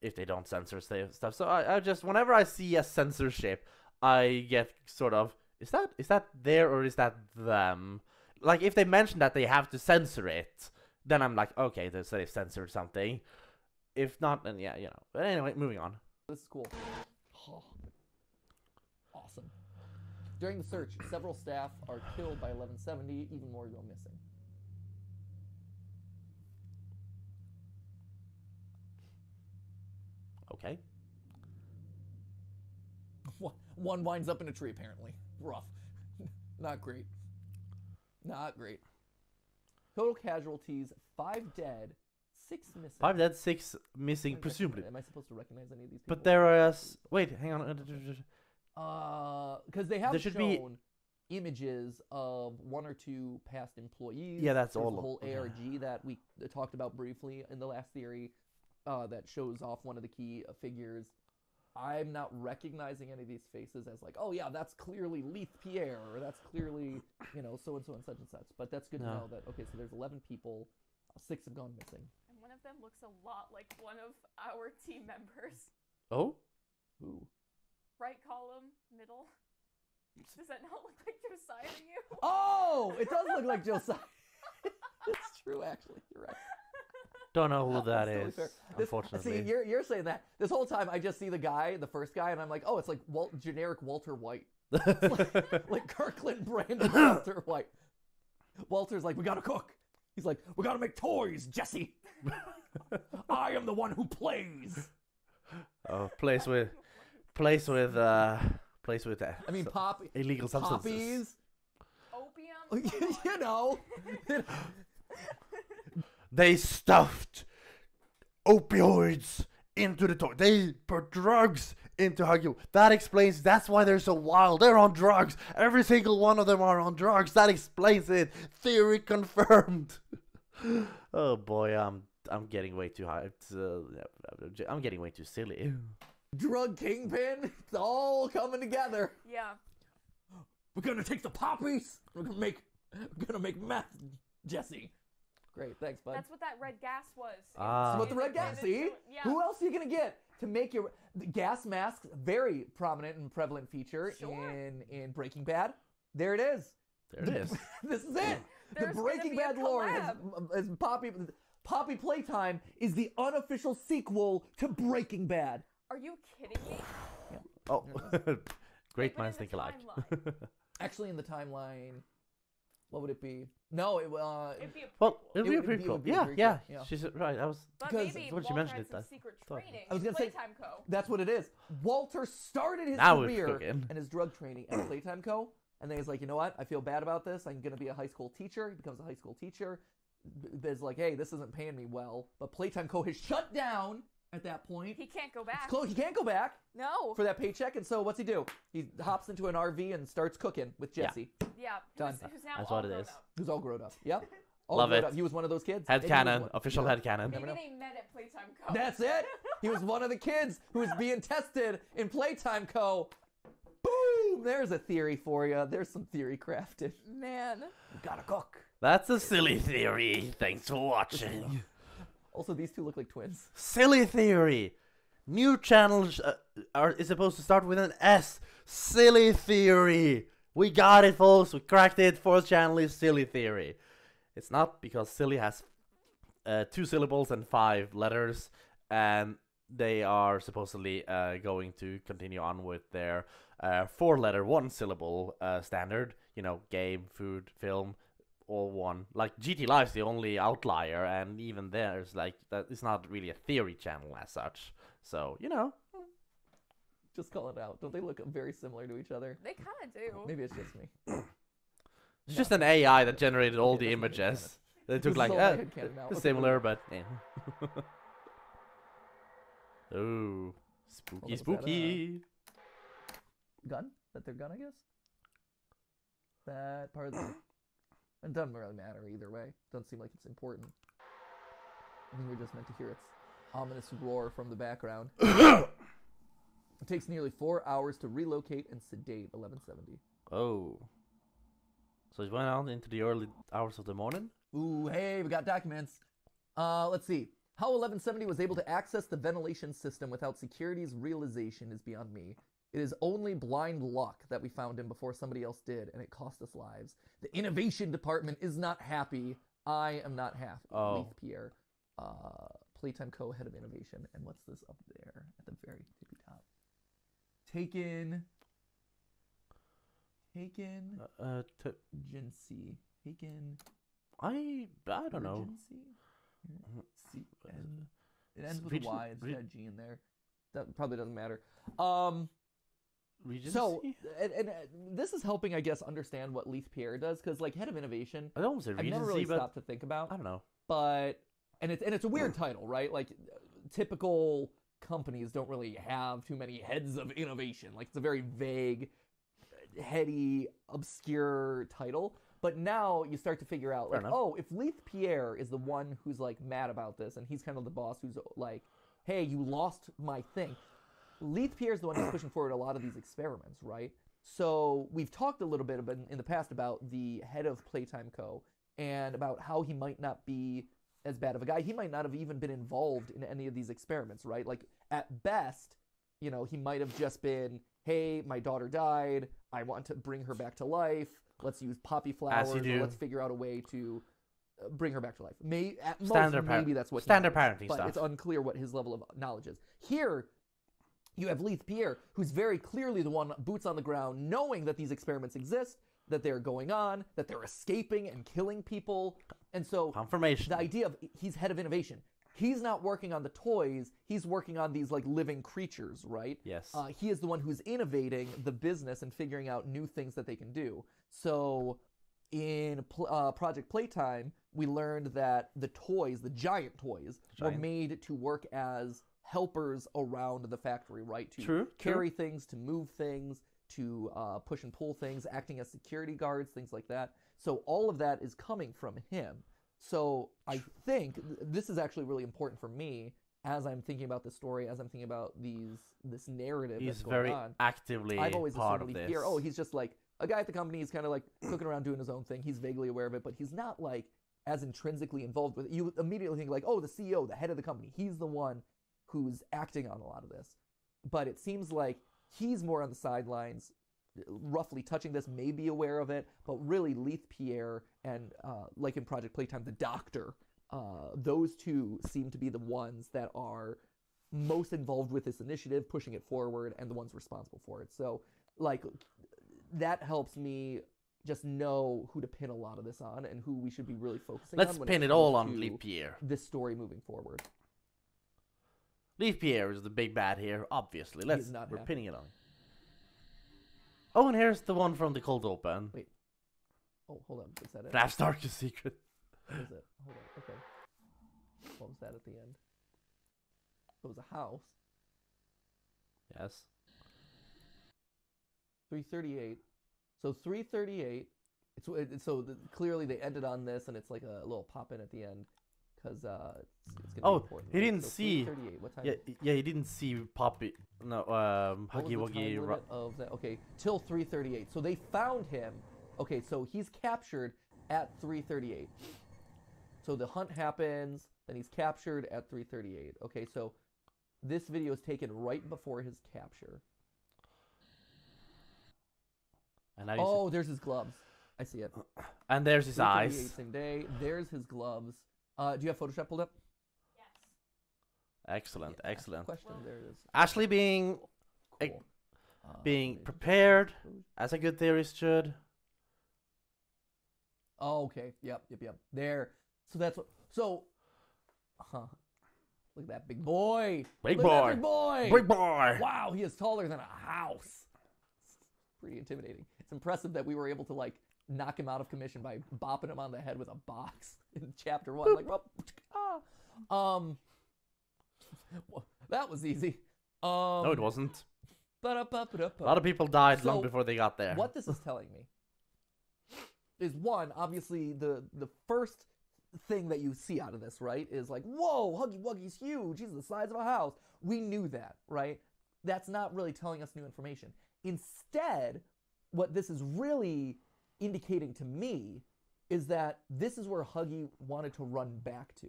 if they don't censor stuff. So I just, whenever I see a censorship, I get sort of, is that there or is that them? Like if they mention that they have to censor it, then I'm like, okay, they've censored something. If not, then yeah, you know. But anyway, moving on. This is cool. Oh. Awesome. During the search, several staff are killed by 1170. Even more go missing. Okay. One winds up in a tree, apparently. Rough. Not great. Not great. Total casualties, 5 dead, 6 missing. 5 dead, 6 missing, presumably. Am I supposed to recognize any of these people? But there are... wait, hang on. Because they have there should shown images of 1 or 2 past employees. Yeah, that's There's all the of whole ARG that we talked about briefly in the last theory that shows off one of the key figures. I'm not recognizing any of these faces as like, oh yeah, that's clearly Leith Pierre, or that's clearly, you know, so-and-so and such and such. But that's good to know that, okay, so there's 11 people, 6 have gone missing. And one of them looks a lot like one of our team members. Oh? Who? Right column, middle. Does that not look like Josiah to you? Oh, it does look like Josiah. It's true, actually. You're right. Don't know who that Totally is, fair. unfortunately. See, you're saying that. This whole time, I just see the guy, the first guy, and I'm like, oh, it's like generic Walter White. like Kirkland Brandon Walter White. Walter's like, we gotta cook. He's like, we gotta make toys, Jesse. I am the one who plays. Oh, place with I mean, illegal substances. Poppies. Opium. You know. They stuffed opioids into the toy. They put drugs into Huggy. That explains. That's why they're so wild. They're on drugs. Every single one of them are on drugs. That explains it. Theory confirmed. Oh boy, I'm getting way too hyped. I'm getting way too silly. Drug kingpin. It's all coming together. Yeah. We're gonna take the poppies. We're gonna make meth, Jesse. Great, thanks, bud. That's what that red gas was. That's what the red gas. See? Yeah. Who else are you gonna get to make your the gas masks? Very prominent and prevalent feature in Breaking Bad. There it is. There it is. This is it. The Breaking Bad lore has Poppy Playtime is the unofficial sequel to Breaking Bad. Are you kidding me? Yeah. Oh, great Wait, minds think alike. Actually, in the timeline, what would it be? No, It'd be a Well, prequel. it'll be a It would be prequel. a Yeah, prequel, yeah. yeah. She's right. I was. But because maybe when she Walter mentioned had it, some I secret thought- training. I was gonna say- Playtime Co. That's what it is. Walter started his Now we're career cooking. and his drug training at Playtime Co. And then he's like, you know what? I feel bad about this. I'm gonna be a high school teacher. He becomes a high school teacher. There's like, hey, this isn't paying me well. But Playtime Co. has shut down at that point. He can't go back. It's closed. He can't go back No. for that paycheck. And so what's he do? He hops into an RV and starts cooking with Jesse. Yeah. Done. Who's now That's all what it grown is. up. Who's all grown up. Yep. All Love grown it. Up. He was one of those kids. And he was Headcanon. one- Official Yeah. headcanon. Maybe know. they met at Playtime Co. That's it. He was one of the kids who was being tested in Playtime Co. Boom! There's a theory for you. There's some theory crafted. Man. You gotta cook. That's a silly theory. Thanks for watching. Also, these two look like twins. Silly theory. New channels is supposed to start with an S. Silly theory. We got it, folks. We cracked it. Fourth channel is silly theory. It's not because silly has 2 syllables and 5 letters, and they are supposedly going to continue on with their 4-letter, 1-syllable standard. You know, game, food, film, all one. Like GTLive is the only outlier, and even there's like that. It's not really a theory channel as such. So you know, Just call it out. Don't they look very similar to each other? They kind of do. Maybe it's just me. it's just an AI that generated all the Okay, that's my images. They This took is like all my headcanon now. Okay, similar, but yeah. Oh, spooky, Well, that was spooky. Gun? That their gun, I guess? That part of the... It doesn't really matter either way. Doesn't seem like it's important. I think we're just meant to hear its ominous roar from the background. It takes nearly 4 hours to relocate and sedate 1170. Oh, so it went out into the early hours of the morning. Ooh, hey, we got documents. Let's see. How 1170 was able to access the ventilation system without security's realization is beyond me. It is only blind luck that we found him before somebody else did, and it cost us lives. The innovation department is not happy. I am not happy. Oh. Leith Pierre, Playtime Co. head of innovation. And what's this up there at the very tippy top? Taken. Agency. Taken. I don't know. Agency? It ends with Region- a Y. It's got a G in there. That probably doesn't matter. Regency? So, and this is helping, I guess, understand what Leith Pierre does, because like head of innovation, I almost said I've Regency, never really but stopped to think about. I don't know. But and it's a weird title, right? Like typical companies don't really have too many heads of innovation. Like it's a very vague, heady, obscure title. But now you start to figure out, like, Fair enough. oh, if Leith Pierre is the one who's like mad about this, and he's kind of the boss who's like, hey, you lost my thing. Leith Pierre is the one who's pushing forward a lot of these experiments, right? So we've talked a little bit about, in the past about the head of Playtime Co. and about how he might not be as bad of a guy. He might not have even been involved in any of these experiments, right? Like, at best, you know, he might have just been, hey, my daughter died. I want to bring her back to life. Let's use poppy flowers. you Or do. let's figure out a way to bring her back to life. At Standard most, maybe that's what he standard knows, parenting but stuff. it's unclear what his level of knowledge is. Here, you have Leith Pierre, who's very clearly the one boots on the ground, knowing that these experiments exist, that they're going on, that they're escaping and killing people. And so Confirmation. the idea of he's head of innovation. He's not working on the toys. He's working on these like living creatures, right? Yes. He is the one who's innovating the business and figuring out new things that they can do. So in Project Playtime, we learned that the toys, the giant toys, were made to work as helpers around the factory, right? To carry things, to move things, to push and pull things, acting as security guards, things like that. So all of that is coming from him. So I think this is actually really important for me as I'm thinking about this story, as I'm thinking about this narrative He's that's going very on. actively I've always part of assumed this. Leith Pierre, he's just like a guy at the company. He's kind of like cooking around doing his own thing. He's vaguely aware of it, but he's not like as intrinsically involved with it. You immediately think like, oh, the CEO, the head of the company, he's the one who's acting on a lot of this. But it seems like he's more on the sidelines, roughly touching this, maybe aware of it, but really Leith Pierre and, like in Project Playtime, the doctor, those two seem to be the ones that are most involved with this initiative, pushing it forward, and the ones responsible for it. So, like, that helps me just know who to pin a lot of this on and who we should be really focusing on. Let's when pin it comes all on to Leith Pierre. this story moving forward. Leith Pierre is the big bad here, obviously. is not We're happy. pinning it on. Oh, and here's the one from the cold open. Wait. Oh, hold on. Is that it? Flash Darkest Secret. What is it? Hold on. Okay. What was that at the end? it was a house. Yes. 338. So 338. Clearly they ended on this, and it's like a little pop in at the end because it's gonna be important. He didn't So see. 338. What time? Yeah, he didn't see Poppy. No, What was Huggy the Wuggy. time limit of that? Okay, till 338. So they found him. Okay, so he's captured at 338. So the hunt happens, then he's captured at 338. Okay, so this video is taken right before his capture. And now Oh, there's his gloves. I see it. and there's his 338, eyes. Same day. There's his gloves. Do you have Photoshop pulled up? Yes. Excellent, Yeah, excellent. Question. There it is. Ashley being Cool. being prepared as a good theorist should. Oh, okay. Yep. There. So that's what. So, look at that big boy. Big Look at that boy. big boy. Big boy. Wow, he is taller than a house. It's pretty intimidating. It's impressive that we were able to like knock him out of commission by bopping him on the head with a box in chapter 1. Boop. Like, well, that was easy. No, it wasn't. A lot Ba-da-ba-ba-da-ba. of people died long So, before they got there. What this is telling me is one, obviously the first thing that you see out of this, right, is like, whoa, Huggy Wuggy's huge. He's the size of a house. We knew that, right? That's not really telling us new information. Instead, what this is really indicating to me is that this is where Huggy wanted to run back to.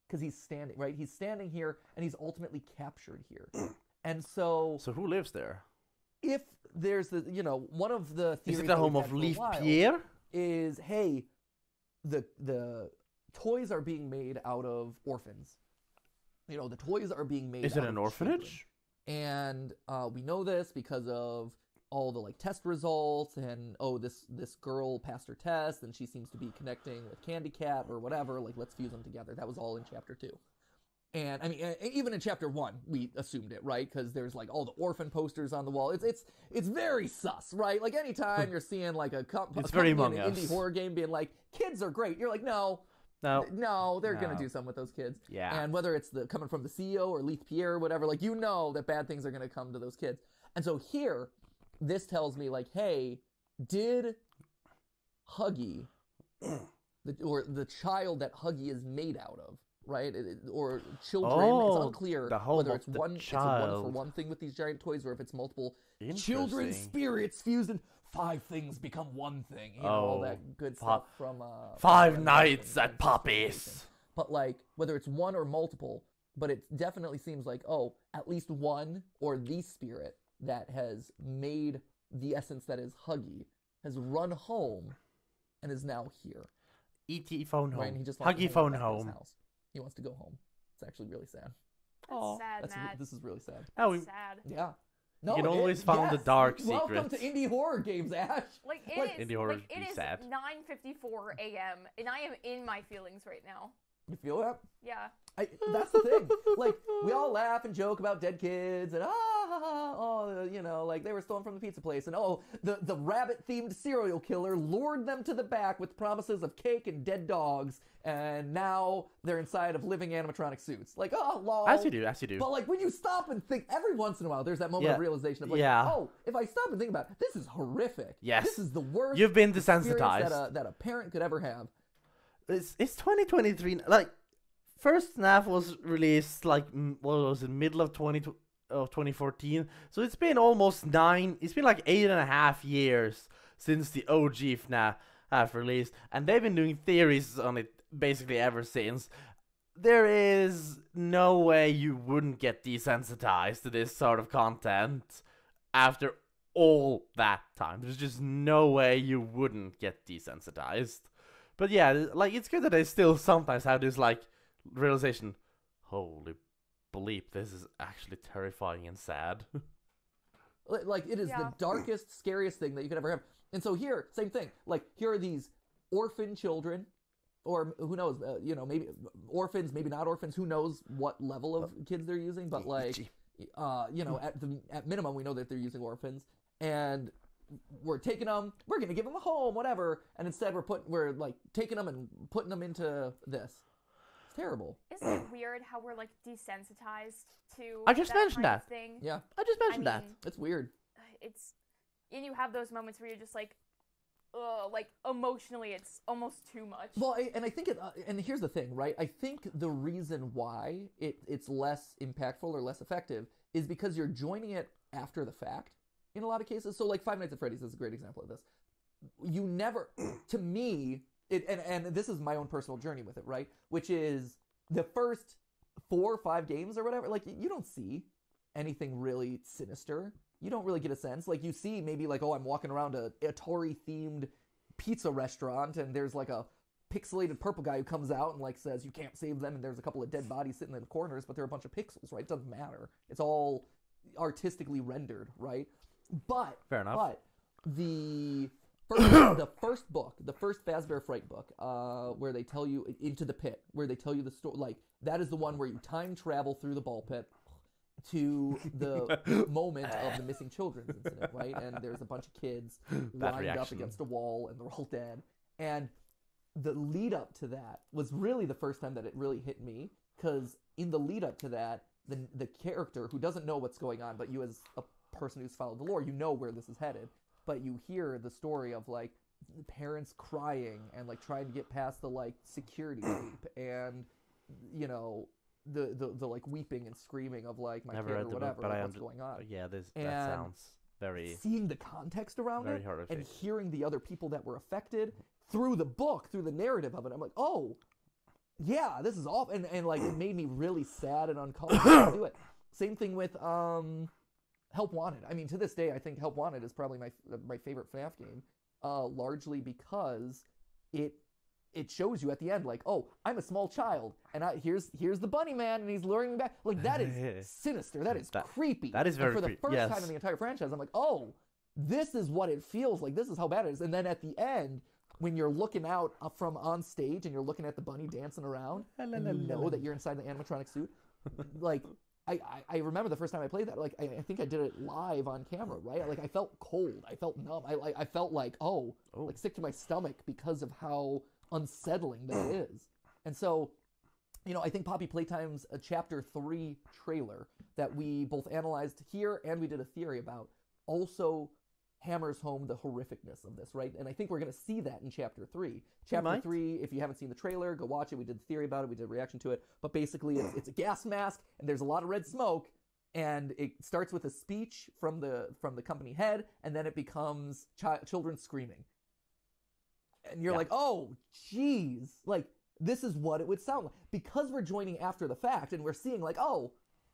Because he's standing, right? He's standing here, and he's ultimately captured here. And so who lives there? if there's the, one of the theories Is it the that home we've of had for a Leaf while Pierre? is, hey, the toys are being made out of orphans. The toys are being made Is it out an of orphanage? children. And we know this because of all the like test results, and this girl passed her test and she seems to be connecting with Candy Cat or whatever, like let's fuse them together. That was all in chapter 2. And I mean, even in chapter 1, we assumed it, right? Because there's like all the orphan posters on the wall. It's very sus, right? Like anytime you're seeing like a It's very Among an Us. indie horror game being like, kids are great. You're like, no, they're gonna do something with those kids. Yeah. And whether it's coming from the CEO or Leith Pierre or whatever, like that bad things are gonna come to those kids. And so here, this tells me like, hey, did Huggy, the child that Huggy is made out of, right? Or children, it's unclear the home whether of it's the one child. for one thing with these giant toys, or if it's multiple Interesting. children's spirits fused and 5 things become one thing. All that good stuff from Five from Nights and at Poppy's. But like whether it's one or multiple, but it definitely seems like at least one or the spirit that has made the essence that is Huggy has run home and is now here. E.T. phone home. Right? And he just wants to Huggy hang out phone back at his home. house. He wants to go home. It's actually really sad. That's sad, Matt. This is really sad. Oh, That's sad. Yeah. No, can it always is. find the Yes. dark Welcome to secrets. indie horror games, Ash. Like Like, it indie horror is. would be It is sad. 9:54 a.m. and I am in my feelings right now. You feel that? Yeah. That's the thing. Like, we all laugh and joke about dead kids and like they were stolen from the pizza place, and the rabbit-themed serial killer lured them to the back with promises of cake and dead dogs, and now they're inside of living animatronic suits. Like, lol. As you do. But like when you stop and think, every once in a while, there's that moment Yeah. of realization of like, Yeah. if I stop and think about it, this is horrific. Yes. This is the worst. You've been experience desensitized. that a parent could ever have. It's 2023. Like, first FNAF was released like what was it, middle of 2014. So it's been almost 9. It's been like 8.5 years since the OG FNAF released, and they've been doing theories on it basically ever since. There is no way you wouldn't get desensitized to this sort of content after all that time. There's just no way you wouldn't get desensitized. But yeah, like, it's good that they still sometimes have this, like, realization, holy bleep, this is actually terrifying and sad. Like, it is the darkest, scariest thing that you could ever have. And so here, same thing. Like, here are these orphan children, or who knows, maybe orphans, maybe not orphans, who knows what level of kids they're using, but like, at minimum, we know that they're using orphans, and we're taking them, we're gonna give them a home, whatever, and instead we're like taking them and putting them into this. terrible. Isn't it weird how we're like desensitized to I just mentioned kind of that. thing? Yeah, I just mentioned that. mean, it's weird. It's and you have those moments where you're just like, like emotionally, it's almost too much. Well, and I think and here's the thing, right? I think the reason why it's less impactful or less effective is because you're joining it after the fact in a lot of cases. So like Five Nights at Freddy's is a great example of this. You never, to me, and this is my own personal journey with it, right? Which is the first 4 or 5 games or whatever, like you don't see anything really sinister. You don't really get a sense. Like you see maybe like, oh, I'm walking around a Atari-themed pizza restaurant and there's like a pixelated purple guy who comes out and like says you can't save them and there's a couple of dead bodies sitting in the corners, but they're a bunch of pixels, right? It doesn't matter. It's all artistically rendered, right? But Fair enough. But the first book, the first Fazbear Fright book, where they tell you Into the Pit, where they tell you the story, like that is the one where you time travel through the ball pit to the moment of the missing children's incident, right? And there's a bunch of kids lined up against a wall and they're all dead. And the lead up to that was really the first time that it really hit me, because in the lead up to that, the character who doesn't know what's going on, but you as a person who's followed the lore, you know where this is headed. But you hear the story of like parents crying and like trying to get past the like security tape and you know the like weeping and screaming of like my kid or whatever, like, what's going on. Yeah, that sounds very seeing the context around it horrific. And hearing the other people that were affected through the book, through the narrative of it. I'm like, oh yeah, this is awful, and like it made me really sad and uncomfortable to do it. Same thing with Help Wanted. I mean, to this day, I think Help Wanted is probably my favorite FNAF game, largely because it shows you at the end, like, oh, I'm a small child, and here's the bunny man, and he's luring me back. Like, that is sinister. That is creepy. That is very creepy. creepy. For the first time in the entire franchise, I'm like, oh, this is what it feels like. This is how bad it is. And then at the end, when you're looking out from on stage and you're looking at the bunny dancing around, and you know that you're inside the animatronic suit, like, I remember the first time I played that, like, I think I did it live on camera, right? Like, I felt cold. I felt numb. I felt like, like sick to my stomach because of how unsettling that is. And so, you know, I think Poppy Playtime's Chapter 3 trailer that we both analyzed here and we did a theory about also hammers home the horrificness of this, right? And I think we're going to see that in Chapter 3. Chapter 3, if you haven't seen the trailer, go watch it. We did the theory about it. We did a reaction to it. But basically, it's a gas mask, and there's a lot of red smoke, and it starts with a speech from the company head, and then it becomes children screaming. And you're like, oh, jeez. Like, this is what it would sound like. Because we're joining after the fact, and we're seeing, like, oh,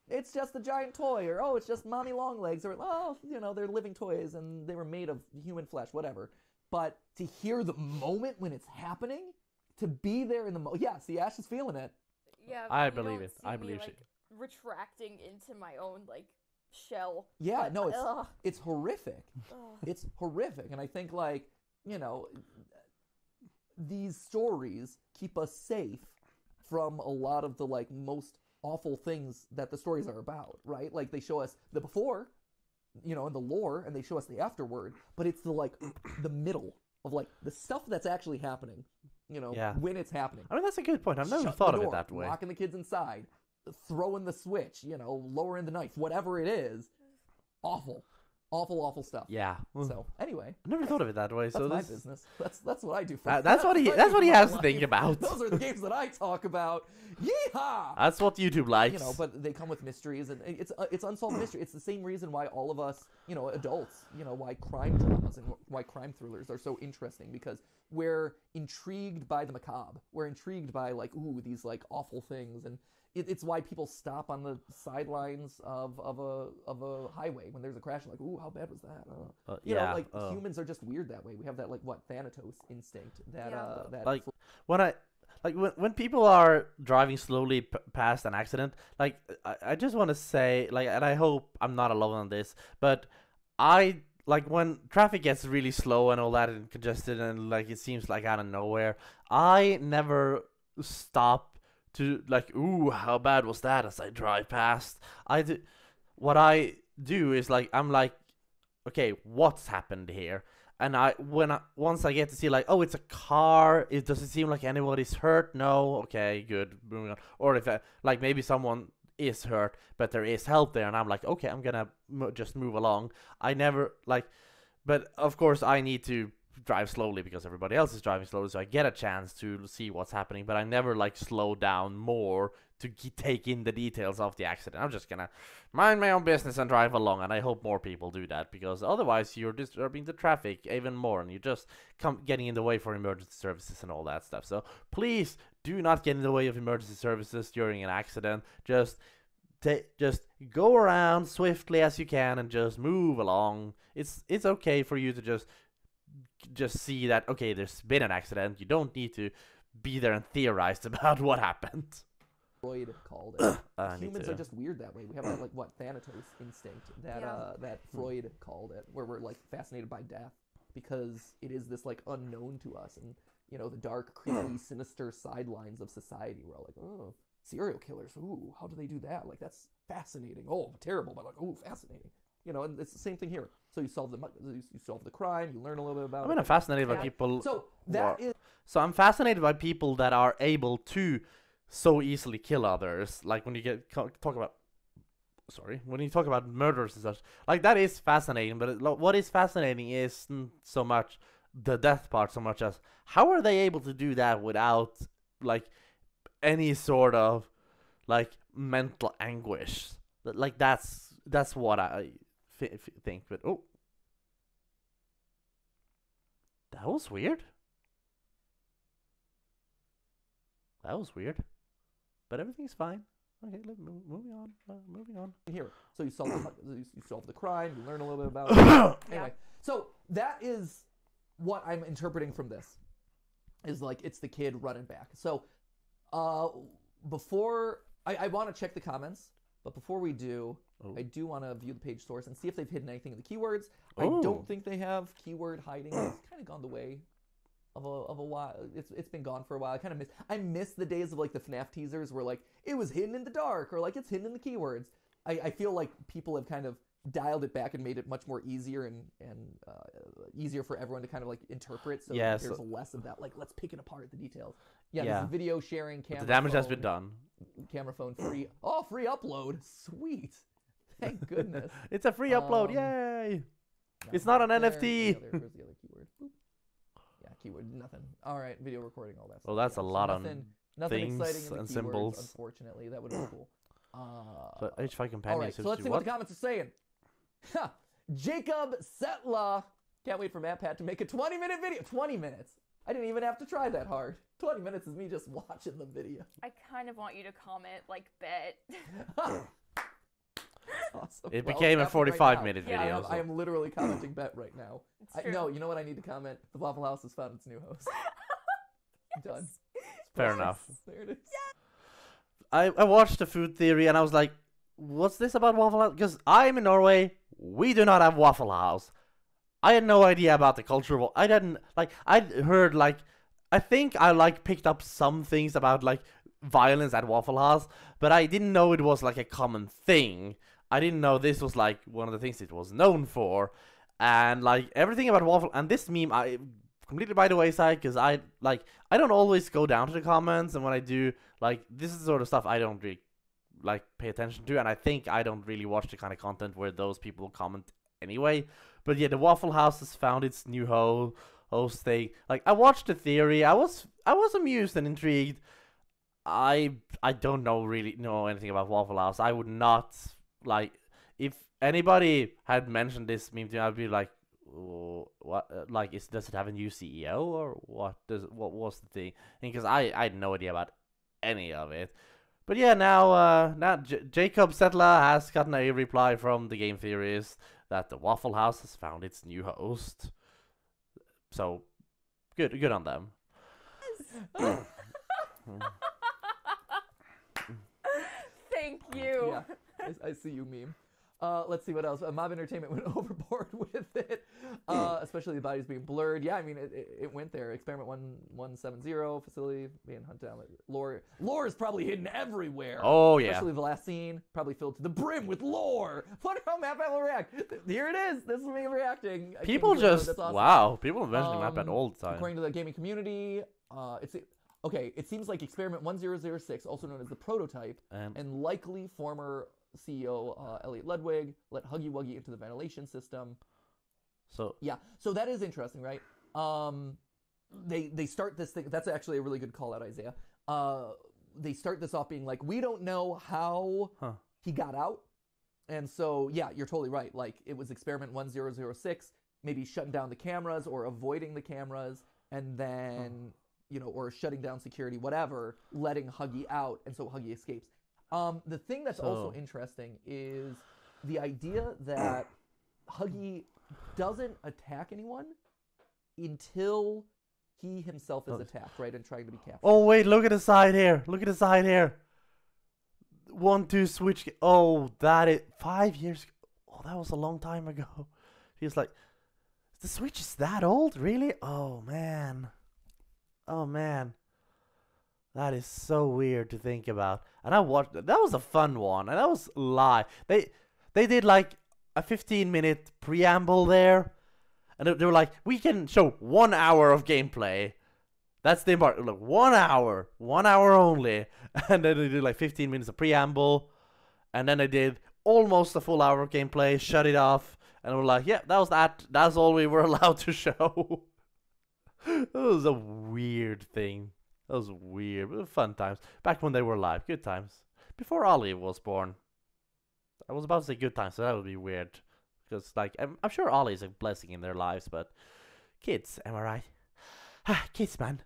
it's just a giant toy, or oh, it's just mommy long legs, or oh, you know, they're living toys and they were made of human flesh, whatever. But to hear the moment when it's happening, to be there in the moment, yeah, see, Ash is feeling it. Yeah, I believe it. I believe like, retracting into my own like shell. Yeah, but, no, it's horrific. It's horrific, and I think like, you know, these stories keep us safe from a lot of the like most awful things that the stories are about, right? Like they show us the before, you know, and the lore, and they show us the afterward, but it's the like the middle of like the stuff that's actually happening, you know, when it's happening. I mean, that's a good point. I've never thought of it that way. Locking the kids inside, throwing the switch, you know, lowering the knife, whatever it is. Awful. Awful stuff. Yeah. So anyway, I never thought of it that way. That's my business. That's what I do. That's what he has to think about. Those are the games that I talk about. Yeehaw! That's what YouTube likes. You know, but they come with mysteries, and it's unsolved mystery. It's the same reason why all of us, you know, adults, you know, why crime dramas and why crime thrillers are so interesting, because we're intrigued by the macabre. We're intrigued by like, ooh, these like awful things, and it's why people stop on the sidelines of a highway when there's a crash. Like, ooh, how bad was that? You know, like humans are just weird that way. We have that like Thanatos instinct that that like when people are driving slowly past an accident. Like I just want to say, like, and I hope I'm not alone on this, but I like when traffic gets really slow and all that and congested and like it seems like out of nowhere. I never stop to like, ooh, how bad was that as I drive past. What I do is like, I'm like, okay, what's happened here? And once I get to see like, oh, it's a car. Does it seem like anybody's hurt? No. Okay, good. Moving on. Or if like maybe someone is hurt, but there is help there, and I'm like, okay, I'm gonna just move along. I never like, but of course I need to drive slowly because everybody else is driving slowly, so I get a chance to see what's happening. But I never like slow down more to take in the details of the accident. I'm just gonna mind my own business and drive along, and I hope more people do that, because otherwise you're disturbing the traffic even more, and you're just getting in the way for emergency services and all that stuff. So please do not get in the way of emergency services during an accident. Just go around swiftly as you can and just move along. It's okay for you to just see that, okay, there's been an accident. You don't need to be there and theorize about what happened. Freud called it. Humans are just weird that way. We have that, like, what, Thanatos instinct that that Freud called it, where we're like fascinated by death because it is this like unknown to us, and you know, the dark, creepy, sinister sidelines of society. We're all like, oh, serial killers. Ooh, how do they do that? Like, that's fascinating. Oh, terrible, but like, ooh, fascinating. You know, and it's the same thing here. So you solve the crime. You learn a little bit about. I'm fascinated by people. So I'm fascinated by people that are able to so easily kill others. Like when you when you talk about murders and such, like that is fascinating. But what is fascinating isn't so much the death part, so much as how are they able to do that without like any sort of like mental anguish. Like that's what I think. But oh, that was weird. That was weird. But everything's fine. Okay, moving on. Here, so you solve the crime. You learn a little bit about it. Anyway, so that is what I'm interpreting from this. Is like it's the kid running back. So, before I want to check the comments, but before we do, I do want to view the page source and see if they've hidden anything in the keywords. I don't think they have. Keyword hiding has kind of gone the way of a while. It's been gone for a while. I miss the days of like the FNAF teasers where like it was hidden in the dark or like it's hidden in the keywords. I feel like people have kind of dialed it back and made it much more easier and easier for everyone to kind of like interpret. So there's less of that like let's pick it apart, the details. This is video sharing, camera. But the damage phone, has been done. Camera phone free. Oh, free upload. Sweet. Thank goodness. It's a free upload. Yay. It's not an NFT. Where's the other keyword? Boop. Yeah, keyword, nothing. All right, video recording, all that stuff. Well, that's a lot of nothing things exciting in the and keywords, symbols. Unfortunately, that would have been cool. But H5 companion. All right, so let's see what the comments are saying. Jacob Setla. Can't wait for MatPat to make a 20-minute video. 20 minutes. I didn't even have to try that hard. 20 minutes is me just watching the video. I kind of want you to comment, like, bet. Awesome. It became a 45-minute video. I am literally commenting bet right now. No, you know what I need to comment? The Waffle House has found its new host. Done. Fair enough. There it is. I watched the food theory and I was like, what's this about Waffle House? Because I'm in Norway. We do not have Waffle House. I had no idea about the culture. I didn't like. I heard like. I think I like picked up some things about like violence at Waffle House, but I didn't know it was like a common thing. I didn't know this was like one of the things it was known for, and like everything about Waffle and this meme I completely by the wayside because I don't always go down to the comments, and when I do, like this is the sort of stuff I don't really like pay attention to, and I think I don't really watch the kind of content where those people comment anyway. But yeah, the Waffle House has found its new host thing. Like I watched the theory, I was amused and intrigued. I don't really know anything about Waffle House. I would not like if anybody had mentioned this meme to me, I'd be like, oh, what? Like, does it have a new CEO or what? What was the thing? Because I had no idea about any of it. But yeah, now Jacob Settler has gotten a reply from the game theorist that the Waffle House has found its new host. So, good on them. Thank you. Yeah, I see you, meme. Let's see what else. Mob Entertainment went overboard with it, especially the bodies being blurred. Yeah, I mean, it went there. Experiment 1170, facility being hunted down. Lore is probably hidden everywhere. Oh, yeah. Especially the last scene, probably filled to the brim with lore. Wonder how MatPat will react. Here it is. This is me reacting. People just, awesome. wow, people mentioning MatPat all the time. According to the gaming community, okay, it seems like Experiment 1006, also known as the prototype, and likely former CEO Elliot Ludwig let Huggy Wuggy into the ventilation system. So yeah, so that is interesting, right? They start this thing. That's actually a really good call out, Isaiah. They start this off being like, we don't know how he got out, and so yeah, you're totally right. Like it was Experiment 1006, maybe shutting down the cameras or avoiding the cameras, and then or shutting down security, whatever, letting Huggy out, and so Huggy escapes. The thing that's also interesting is the idea that Huggy doesn't attack anyone until he himself is attacked, right, and trying to be captured. Oh, wait, look at the side here. Look at the side here. 1-2 switch. Oh, that is 5 years ago. Oh, that was a long time ago. He's like, the Switch is that old? Really? Oh, man. Oh, man. That is so weird to think about. And I watched that was a fun one, and that was live. They did like a 15-minute preamble there, and they were like, we can show 1 hour of gameplay. That's the part. Look, 1 hour only, and then they did like 15 minutes of preamble, and then they did almost a full hour of gameplay, shut it off, and we're like, yeah, that was that. That's all we were allowed to show. It was a weird thing. That was weird, but fun times. Back when they were live, good times. Before Ollie was born. I was about to say good times, so that would be weird. Because, like, I'm sure Ollie is a blessing in their lives, but kids, am I right? Kids, man.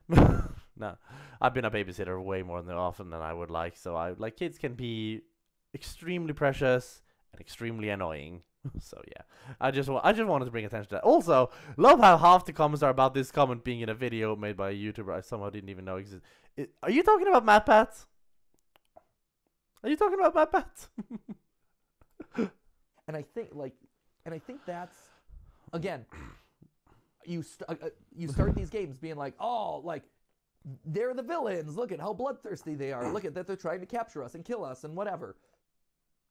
No, I've been a babysitter way more often than I would like, so kids can be extremely precious and extremely annoying. So yeah, I just wanted to bring attention to that. Also, love how half the comments are about this comment being in a video made by a YouTuber I somehow didn't even know existed. Are you talking about MatPat? Are you talking about MatPat? And I think that's again, you start these games being like, oh, like they're the villains. Look at how bloodthirsty they are. Look at that they're trying to capture us and kill us and whatever.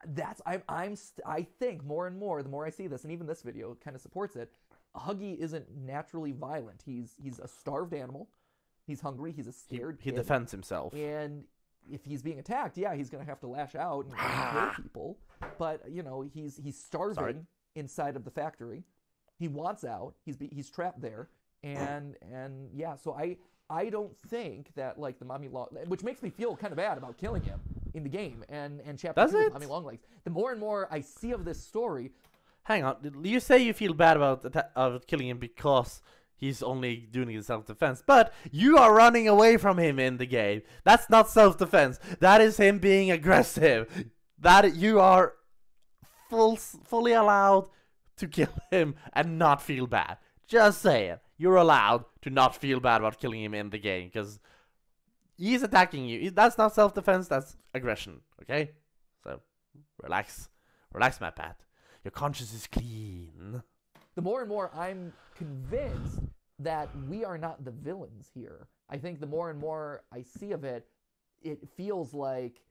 I think more and more, the more I see this, and even this video kind of supports it, Huggy isn't naturally violent. He's a starved animal. He's hungry. He's a scared kid. He defends himself. And if he's being attacked, yeah, he's going to have to lash out and kill people. But, he's starving inside of the factory. He wants out. He's trapped there. And yeah, so I don't think that, like, the mommy long, which makes me feel kind of bad about killing him in the game, and chapter 2 of Mommy Longlegs. The more and more I see of this story... Hang on, you say you feel bad about killing him because he's only doing it in self-defense, but you are running away from him in the game. That's not self-defense. That is him being aggressive. That you are fully allowed to kill him and not feel bad. Just saying. You're allowed to not feel bad about killing him in the game, because he's attacking you. That's not self-defense, that's aggression, okay? So, relax. Relax, MatPat. Your conscience is clean. The more and more I'm convinced that we are not the villains here. I think the more and more I see of it, it feels like,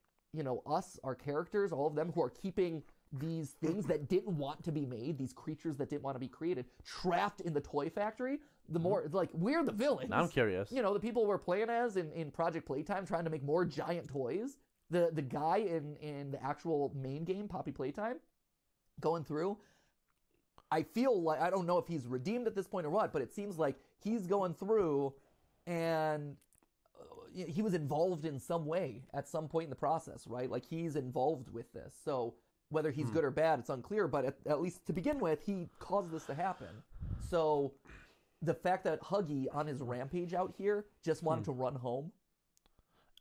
us, our characters, all of them who are keeping these things that didn't want to be made, these creatures that didn't want to be created, trapped in the toy factory. The more, like, we're the villains. I'm curious. The people we're playing as in Project Playtime, trying to make more giant toys. The guy in the actual main game, Poppy Playtime, going through, I feel like, I don't know if he's redeemed at this point or what, but it seems like he's going through and he was involved in some way at some point in the process, right? Like, he's involved with this. So whether he's good or bad, it's unclear, but at least to begin with, he caused this to happen. So the fact that Huggy on his rampage out here just wanted to run home.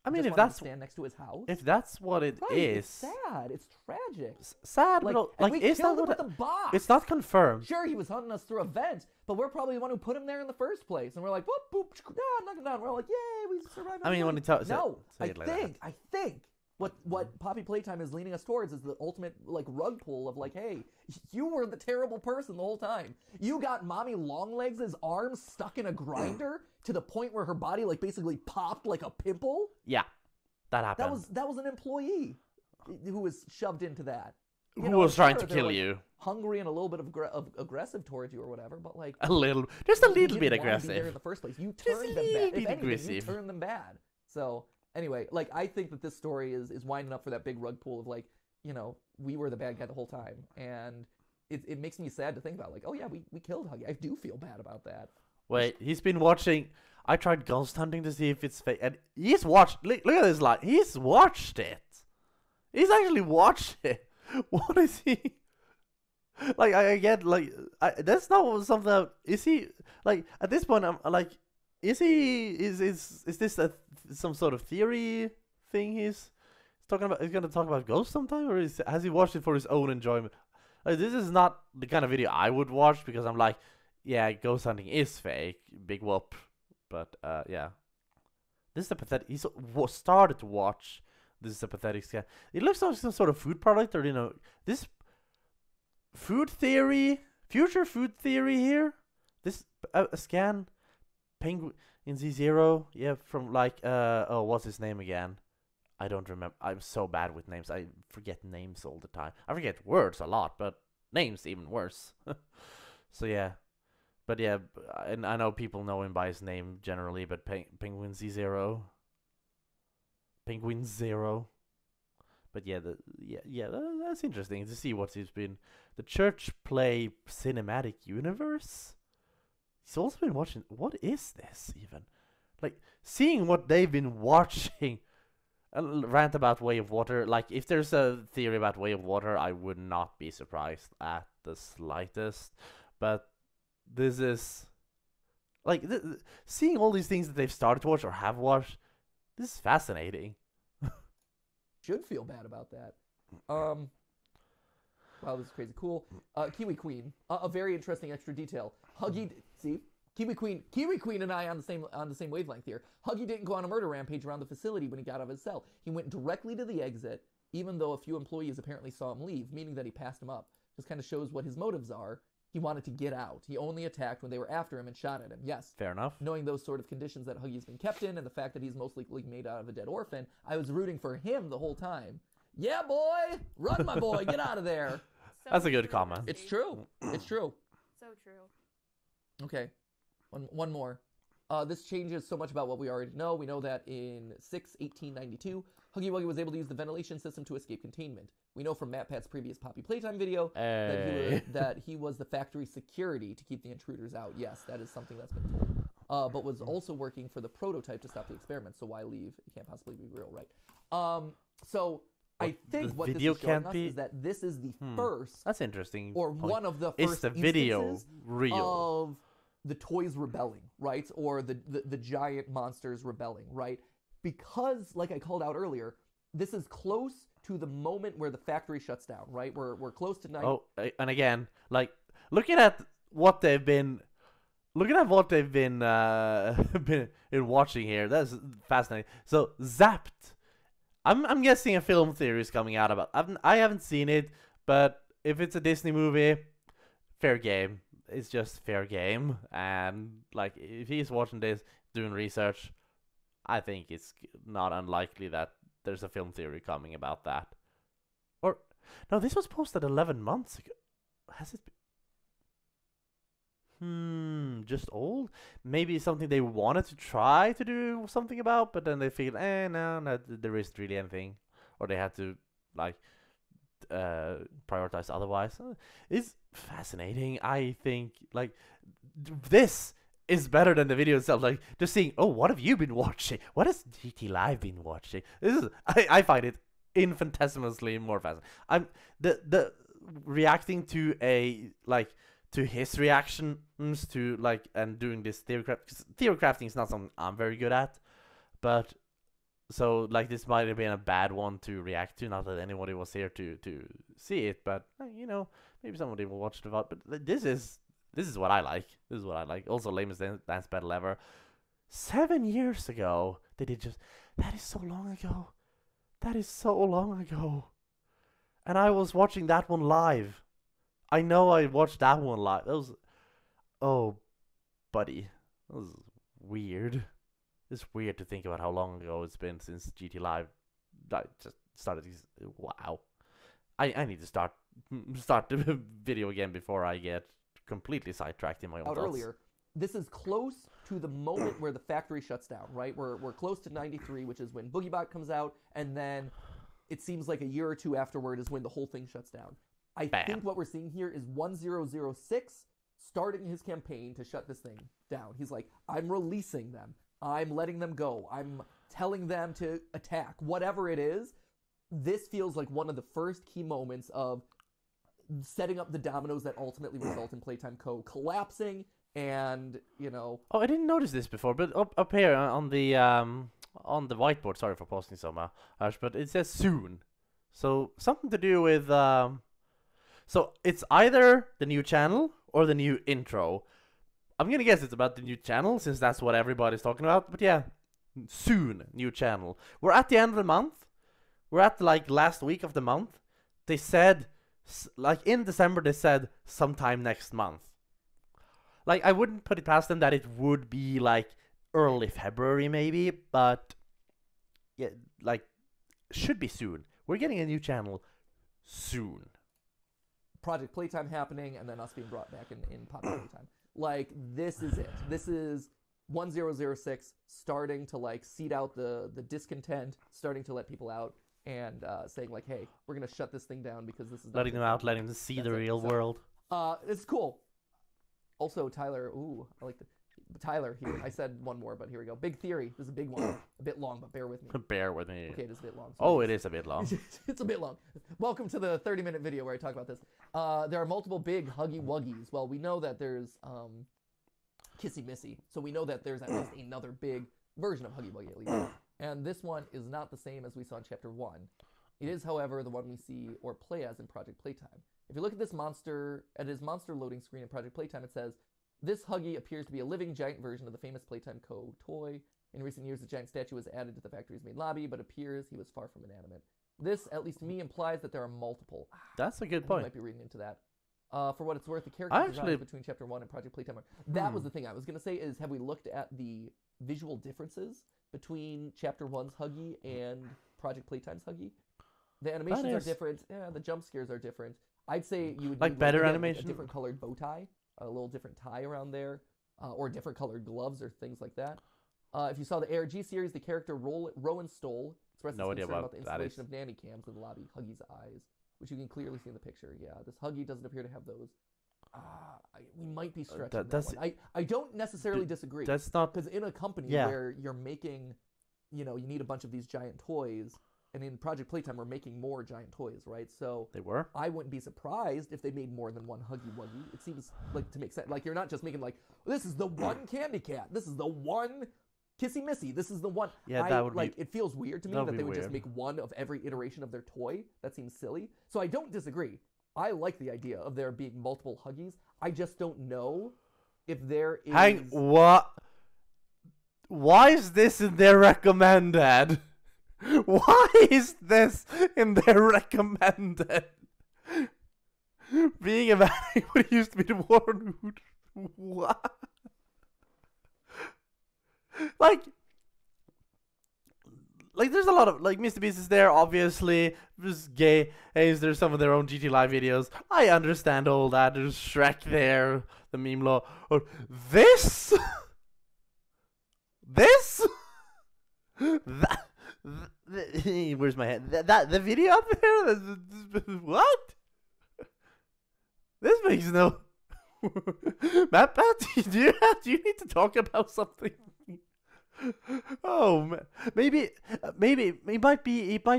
I mean, if that's stand next to his house, if that's what it is, it's sad. It's tragic. Sad, like, but is that what the box? It's not confirmed. Sure, he was hunting us through a vent, but we're probably the one who put him there in the first place. And we're like, boop, boop, knock it down. We're like, yay, we survived. I mean, when he tells no, I think what Poppy Playtime is leaning us towards is the ultimate like rug pull of like, hey, you were the terrible person the whole time. You got Mommy Longlegs' arms stuck in a grinder to the point where her body like basically popped like a pimple. Yeah, that happened. That was an employee who was shoved into that. Who was trying to kill like, you? Hungry and a little bit of aggressive towards you or whatever, but like just a little bit bit aggressive. aggressive. There in the first place, you turned them bad. If anything, aggressive. you turned them bad. So anyway, like I think that this story is winding up for that big rug pull of like, you know, we were the bad guy the whole time, and it makes me sad to think about like, oh yeah, we killed Huggy. I do feel bad about that. Wait, he's been watching. I tried ghost hunting to see if it's fake, and he's watched. Look at this line. He's watched it. He's actually watched it. What is he? Like I get like that's not something. That, is he like at this point? I'm like, is he? Is this some sort of theory thing? He's talking about. He's gonna talk about ghosts sometime, or has he watched it for his own enjoyment? Like, this is not the kind of video I would watch because I'm like, yeah, ghost hunting is fake. Big whoop. But yeah, this is a pathetic. He started to watch. This is a pathetic scan. It looks like some sort of food product, or you know, this food theory, future food theory here. This a scan, penguin in Z0. Yeah, from like oh, what's his name again? I don't remember. I'm so bad with names. I forget names all the time. I forget words a lot, but names even worse. So yeah. But yeah, and I know people know him by his name generally, but Penguin Z0. Penguin Zero. But yeah, that's interesting to see what he's been. The Church Play Cinematic Universe? He's also been watching. What is this even? Like, seeing what they've been watching. A rant about Way of Water. Like, if there's a theory about Way of Water, I would not be surprised at the slightest. But this is like seeing all these things that they've started to watch or have watched. This is fascinating. Should feel bad about that. Wow, this is crazy. Cool. Kiwi Queen. A very interesting extra detail. Huggy, see, Kiwi Queen, and I on the same wavelength here. Huggy didn't go on a murder rampage around the facility when he got out of his cell. He went directly to the exit, even though a few employees apparently saw him leave, meaning that he passed him up. Just kind of shows what his motives are. He wanted to get out. He only attacked when they were after him and shot at him. Yes. Fair enough. Knowing those sort of conditions that Huggy's been kept in and the fact that he's most likely made out of a dead orphan, I was rooting for him the whole time. Yeah, boy! Run, my boy! Get out of there! So That's a good true, comment. It's true. It's true. So true. Okay. One more. This changes so much about what we already know. We know that in 6/1892, Huggy Wuggy was able to use the ventilation system to escape containment. We know from MatPat's previous Poppy Playtime video that he was the factory security to keep the intruders out. Yes, that is something that's been told. But was also working for the prototype to stop the experiment. So why leave? It can't possibly be real, right? So I think what this is showing us is that this is the first. That's interesting. Or point. One of the first. Is the video real? Of the toys rebelling, right? Or the giant monsters rebelling, right? Because, like I called out earlier, this is close to the moment where the factory shuts down, right? We're close to night. Oh, and again, like looking at what they've been been watching here. That's fascinating. So Zapped. I'm guessing a film theory is coming out about. I haven't seen it, but if it's a Disney movie, fair game. It's just fair game, and like if he's watching this, doing research, I think it's not unlikely that there's a film theory coming about that. Or no, this was posted 11 months ago. Has it been? Just old? Maybe something they wanted to try to do something about, but then they feel, no, there isn't really anything, or they had to like prioritize otherwise. It's fascinating. I think like this is better than the video itself. Like just seeing, oh, what have you been watching? What has GTLive been watching? This is I find it infinitesimally more fascinating. I'm the reacting to to his reactions to like and doing this theory crafting is not something I'm very good at, but so like this might have been a bad one to react to. Not that anybody was here to see it, but you know, maybe somebody will watch it about. But this is what I like. This is what I like. Also, lamest dance battle ever. 7 years ago, they did just. That is so long ago. That is so long ago. And I was watching that one live. I know I watched that one live. That was... Oh, buddy. That was weird. It's weird to think about how long ago it's been since GTLive just started these... Wow. I need to start the video again before I get completely sidetracked in my own thoughts. Earlier. This is close to the moment where the factory shuts down, right? We're close to 93, which is when BoogieBot comes out, and then it seems like a year or two afterward is when the whole thing shuts down. I think what we're seeing here is 1006 starting his campaign to shut this thing down. He's like, I'm releasing them. I'm letting them go. I'm telling them to attack. Whatever it is, this feels like one of the first key moments of setting up the dominoes that ultimately result in Playtime Co. collapsing. And, you know... Oh, I didn't notice this before, but up here on the whiteboard, sorry for pausing so much, but it says soon. So, something to do with... So, it's either the new channel or the new intro. I'm gonna guess it's about the new channel, since that's what everybody's talking about. But yeah, soon, new channel. We're at the end of the month. We're at, like, last week of the month. They said, like, in December, they said sometime next month. Like, I wouldn't put it past them that it would be, like, early February, maybe, but, yeah, like, should be soon. We're getting a new channel soon. Project Playtime happening, and then us being brought back in Popular Playtime. Like, this is it. This is 1006 starting to, like, seed out the discontent, starting to let people out, and saying, like, hey, we're going to shut this thing down because this is... Letting them out, letting them see the real world. It's cool. Also, Tyler, I like the... Tyler here. I said one more, but here we go. Big theory. This is a big one. A bit long, but bear with me. Bear with me. Okay, it is a bit long. So it is a bit long. It's a bit long. Welcome to the 30-minute video where I talk about this. There are multiple big Huggy Wuggies. Well, we know that there's Kissy Missy, so we know that there's at least another big version of Huggy Wuggy at least. And this one is not the same as we saw in Chapter 1. It is, however, the one we see or play as in Project Playtime. If you look at this monster, at his monster loading screen in Project Playtime, it says, this Huggy appears to be a living giant version of the famous Playtime Co. toy. In recent years, the giant statue was added to the factory's main lobby, but appears he was far from inanimate. This, at least to me, implies that there are multiple. That's a good point. You might be reading into that. For what it's worth, the character designs between Chapter 1 and Project Playtime are... That was the thing I was going to say, is have we looked at the visual differences between Chapter 1's Huggy and Project Playtime's Huggy? The animations are different. Yeah, the jump scares are different. I'd say you would like need better a animation, different colored bow tie, a little different tie around there, or different colored gloves or things like that. If you saw the ARG series, the character Rowan Stoll expressed his concern about the installation of nanny cams in the lobby, Huggy's eyes, which you can clearly see in the picture. Yeah, this Huggy doesn't appear to have those. We might be stretching that one. I don't necessarily disagree. That's not... Because in a company where you're making, you know, you need a bunch of these giant toys, and in Project Playtime, we're making more giant toys, right? So they were. I wouldn't be surprised if they made more than one Huggy Wuggy. It seems like to make sense. Like, you're not just making, like, this is the one Candy Cat. This is the one Kissy Missy. This is the one. Yeah, that would like, it feels weird to me that they would just make one of every iteration of their toy. That seems silly. So I don't disagree. I like the idea of there being multiple Huggies. I just don't know if there is... what? Why is this in their recommended? Why is this in their recommended? Being evaluated what used to be the Warren Hood. What? Like there's a lot of, like, Mr. Beast is there, obviously. There's gay. There's some of their own GTLive videos. I understand all that. There's Shrek there, the meme law. Or this? This? That? Where's my head? The video up there? What? This makes no... Matt, do you need to talk about something? Oh man. Maybe it might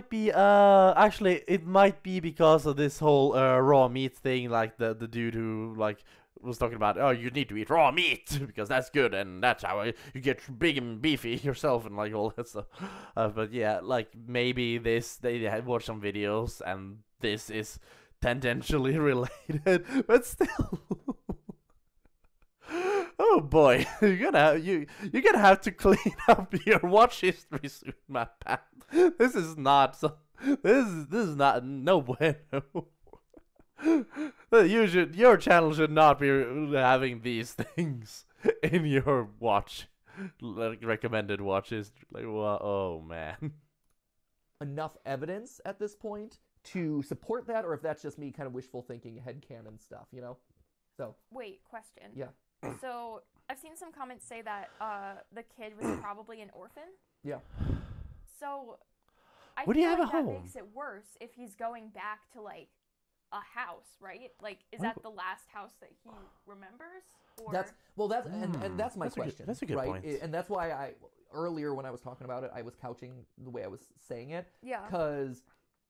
be actually it might be because of this whole raw meat thing, like the dude who, like, was talking about, oh, you need to eat raw meat because that's good and that's how you get big and beefy yourself and, like, all that stuff. But yeah, like, maybe they had watched some videos and this is tangentially related, but still. Oh boy, you're gonna have to clean up your watch history soon, my pal. This is not no bueno. Your channel should not be having these things in your watch, like recommended watches. Like, well, oh man. Enough evidence at this point to support that, or if that's just me kind of wishful thinking, headcanon stuff, you know? So. Wait, question. Yeah. So I've seen some comments say that the kid was probably an orphan. Yeah. So I Would he feel have like a that home? makes it worse if he's going back to like a house, right? Like, is that the last house that he remembers? Or... That's and that's my question. That's a good right? point. And that's why earlier when I was talking about it, I was couching the way I was saying it. Yeah. Because,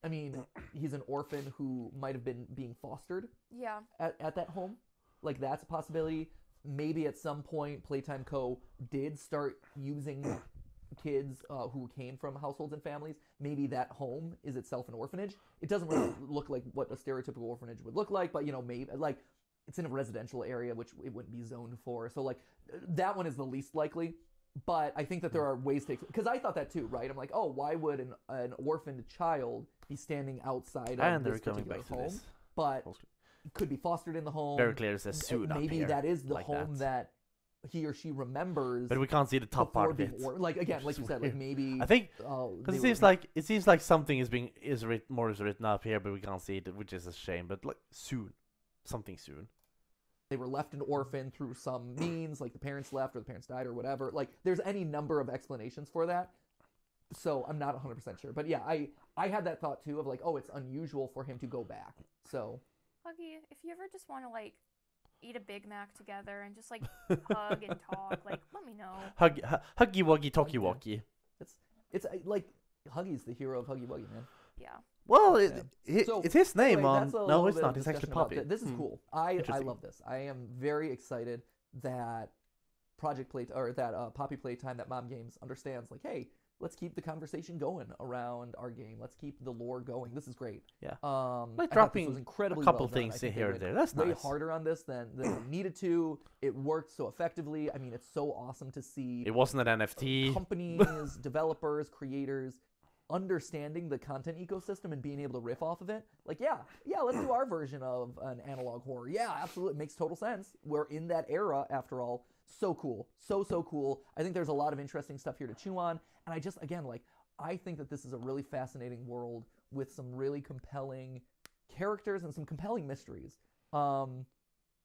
I mean, he's an orphan who might have been being fostered. Yeah. At that home, like that's a possibility. Maybe at some point, Playtime Co. did start using kids who came from households and families. Maybe that home is itself an orphanage. It doesn't really look like what a stereotypical orphanage would look like, but, you know, maybe, like, it's in a residential area, which it wouldn't be zoned for. So, like, that one is the least likely. But I think that there are ways to... Because I thought that too, right? I'm like, oh, why would an orphaned child be standing outside of this particular home? But could be fostered in the home. Very clear it says soon up maybe here, that is the like home that he or she remembers. But we can't see the top part of it. Like again, like you said, like maybe I think because it seems like something is written up here, but we can't see it, which is a shame. But like soon, something soon. They were left an orphan through some means, like the parents left or the parents died or whatever. Like there's any number of explanations for that. So I'm not 100% sure, but yeah, I had that thought too of like, oh, it's unusual for him to go back. So. Huggy, if you ever just want to like eat a Big Mac together and just like hug and talk, like let me know. Huggy Wuggy Talkie Walkie. It's like Huggy's the hero of Huggy Wuggy, man. Yeah. Well, it's his name anyway, on. No, it's not. It's actually Poppy. This is cool. I love this. I am very excited that Poppy Playtime, that Mom Games understands. Like, hey, let's keep the conversation going around our game. Let's keep the lore going. This is great. Yeah. Like dropping was incredibly a couple well done. things here and there. That's way nice. harder on this than they needed to. It worked so effectively. I mean, it's so awesome to see. It wasn't an NFT. Companies, developers, creators understanding the content ecosystem and being able to riff off of it. Like, yeah, let's do our version of an analog horror. Yeah, absolutely. It makes total sense. We're in that era after all. So cool. So cool. I think there's a lot of interesting stuff here to chew on. And I just, again, like, I think that this is a really fascinating world with some really compelling characters and some compelling mysteries.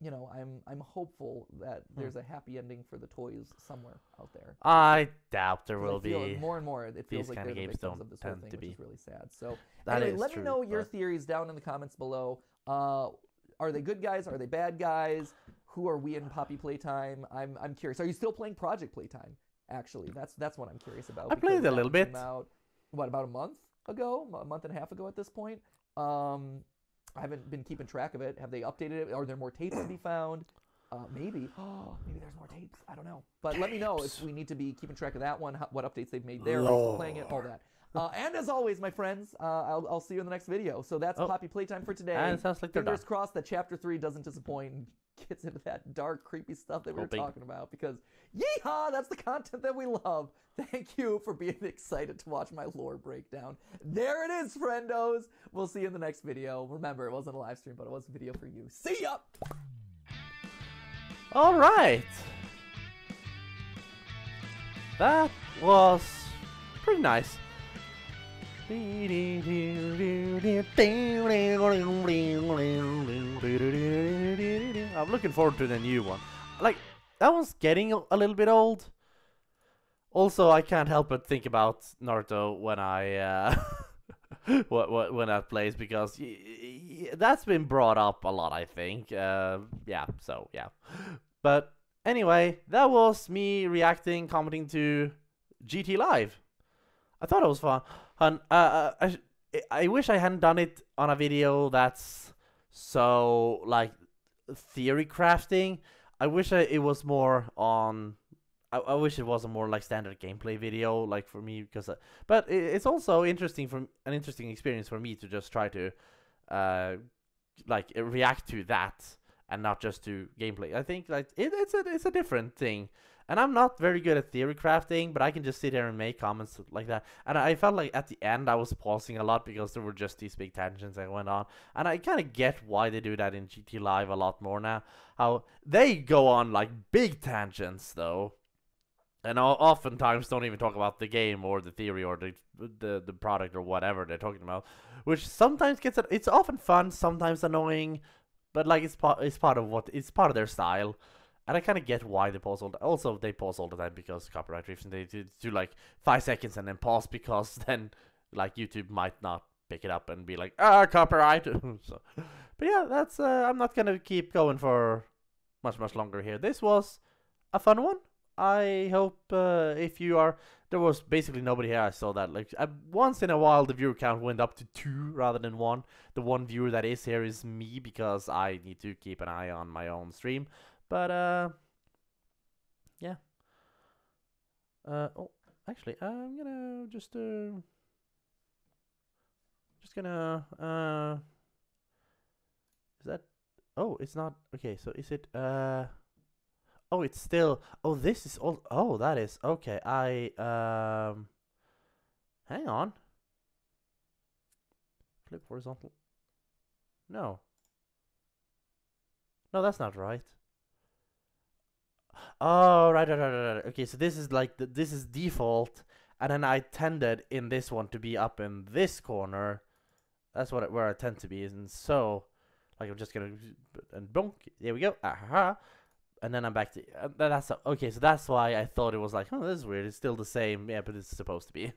You know, I'm hopeful that there's a happy ending for the toys somewhere out there. I doubt there will be. More and more, it feels like they're the victims of this whole thing, which is really sad. So, anyway, let me know your theories down in the comments below. Are they good guys? Are they bad guys? Who are we in Poppy Playtime? I'm curious. Are you still playing Project Playtime? Actually, that's what I'm curious about. I played a little bit. About a month ago, a month and a half ago at this point. I haven't been keeping track of it. Have they updated it? Are there more tapes to be found? Maybe. Maybe there's more tapes. I don't know. But let me know if we need to be keeping track of that one, what updates they've made there, playing it, all that. And as always, my friends, I'll see you in the next video. So that's Poppy Playtime for today. And it sounds like fingers crossed that Chapter 3 doesn't disappoint and gets into that dark, creepy stuff that we were talking about. Because, yeehaw, that's the content that we love. Thank you for being excited to watch my lore breakdown. There it is, friendos. We'll see you in the next video. Remember, it wasn't a live stream, but it was a video for you. See ya! All right. That was pretty nice. I'm looking forward to the new one. Like, that one's getting a little bit old. Also, I can't help but think about Naruto when I when that plays, because that's been brought up a lot, I think. Yeah, so yeah. But anyway, that was me reacting, commenting to GTLive. I thought it was fun. I wish I hadn't done it on a video that's so like theory crafting. I wish it was more on. I wish it was a more like standard gameplay video, like for me, because. But it's also an interesting experience for me to just try to, like react to that and not just do gameplay. I think like it's a different thing. And I'm not very good at theory crafting, but I can just sit here and make comments like that. And I felt like at the end I was pausing a lot because there were just these big tangents that went on. And I kind of get why they do that in GTLive a lot more now. How they go on like big tangents though. And oftentimes don't even talk about the game or the theory or the product or whatever they're talking about. Which sometimes it's often fun, sometimes annoying. But like it's part of their style. And I kind of get why they pause all the time. Also, they pause all the time because copyright reasons. They do like 5 seconds and then pause because then like YouTube might not pick it up and be like, copyright. So, but yeah, that's I'm not gonna keep going for much longer here. This was a fun one. I hope if you are, there was basically nobody here. I saw that like once in a while the viewer count went up to 2 rather than 1. The one viewer that is here is me because I need to keep an eye on my own stream. But yeah. Oh, actually, I'm gonna just gonna is that? Oh, it's not. Okay, so is it? Oh, it's still. Oh, this is all. Oh, that is okay. Hang on. Flip horizontal. No. No, that's not right. Oh, right. Okay, so this is like this is default, and then I tended in this one to be up in this corner. That's where I tend to be, and so, like I'm just gonna and bonk. There we go. Aha. And then I'm back to that's okay. So that's why I thought it was like, oh, this is weird. It's still the same, yeah, but it's supposed to be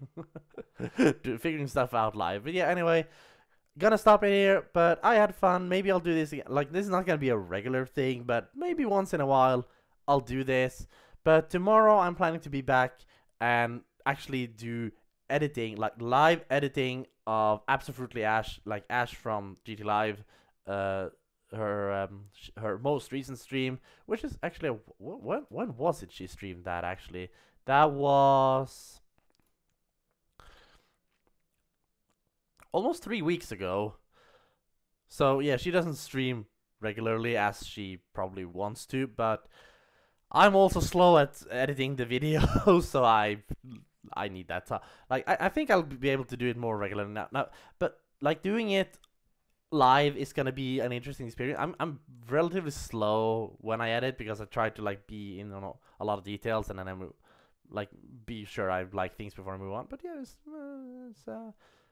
figuring stuff out live. But yeah, anyway. Gonna stop it here, but I had fun. Maybe I'll do this again. Like, this is not gonna be a regular thing, but maybe once in a while I'll do this. But tomorrow I'm planning to be back and actually do editing, like live editing of Absolutely Ash, like Ash from GTLive, her most recent stream, which is actually when was it she streamed that actually? That was almost 3 weeks ago. So yeah, she doesn't stream regularly as she probably wants to, but I'm also slow at editing the video, so I need that time. Like I think I'll be able to do it more regularly now. But like doing it live is gonna be an interesting experience. I'm relatively slow when I edit because I try to like be in on a lot of details and then I move, like be sure I like things before I move on. But yeah,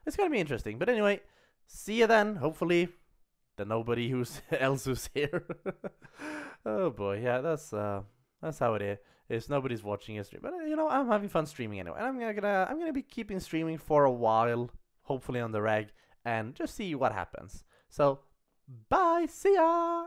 it's gonna be interesting. But anyway, see you then. Hopefully, the nobody else who's here. Oh boy, yeah, that's how it is. Nobody's watching a stream, but you know I'm having fun streaming anyway, and I'm gonna be keeping streaming for a while, hopefully on the reg, and just see what happens. So, bye, see ya.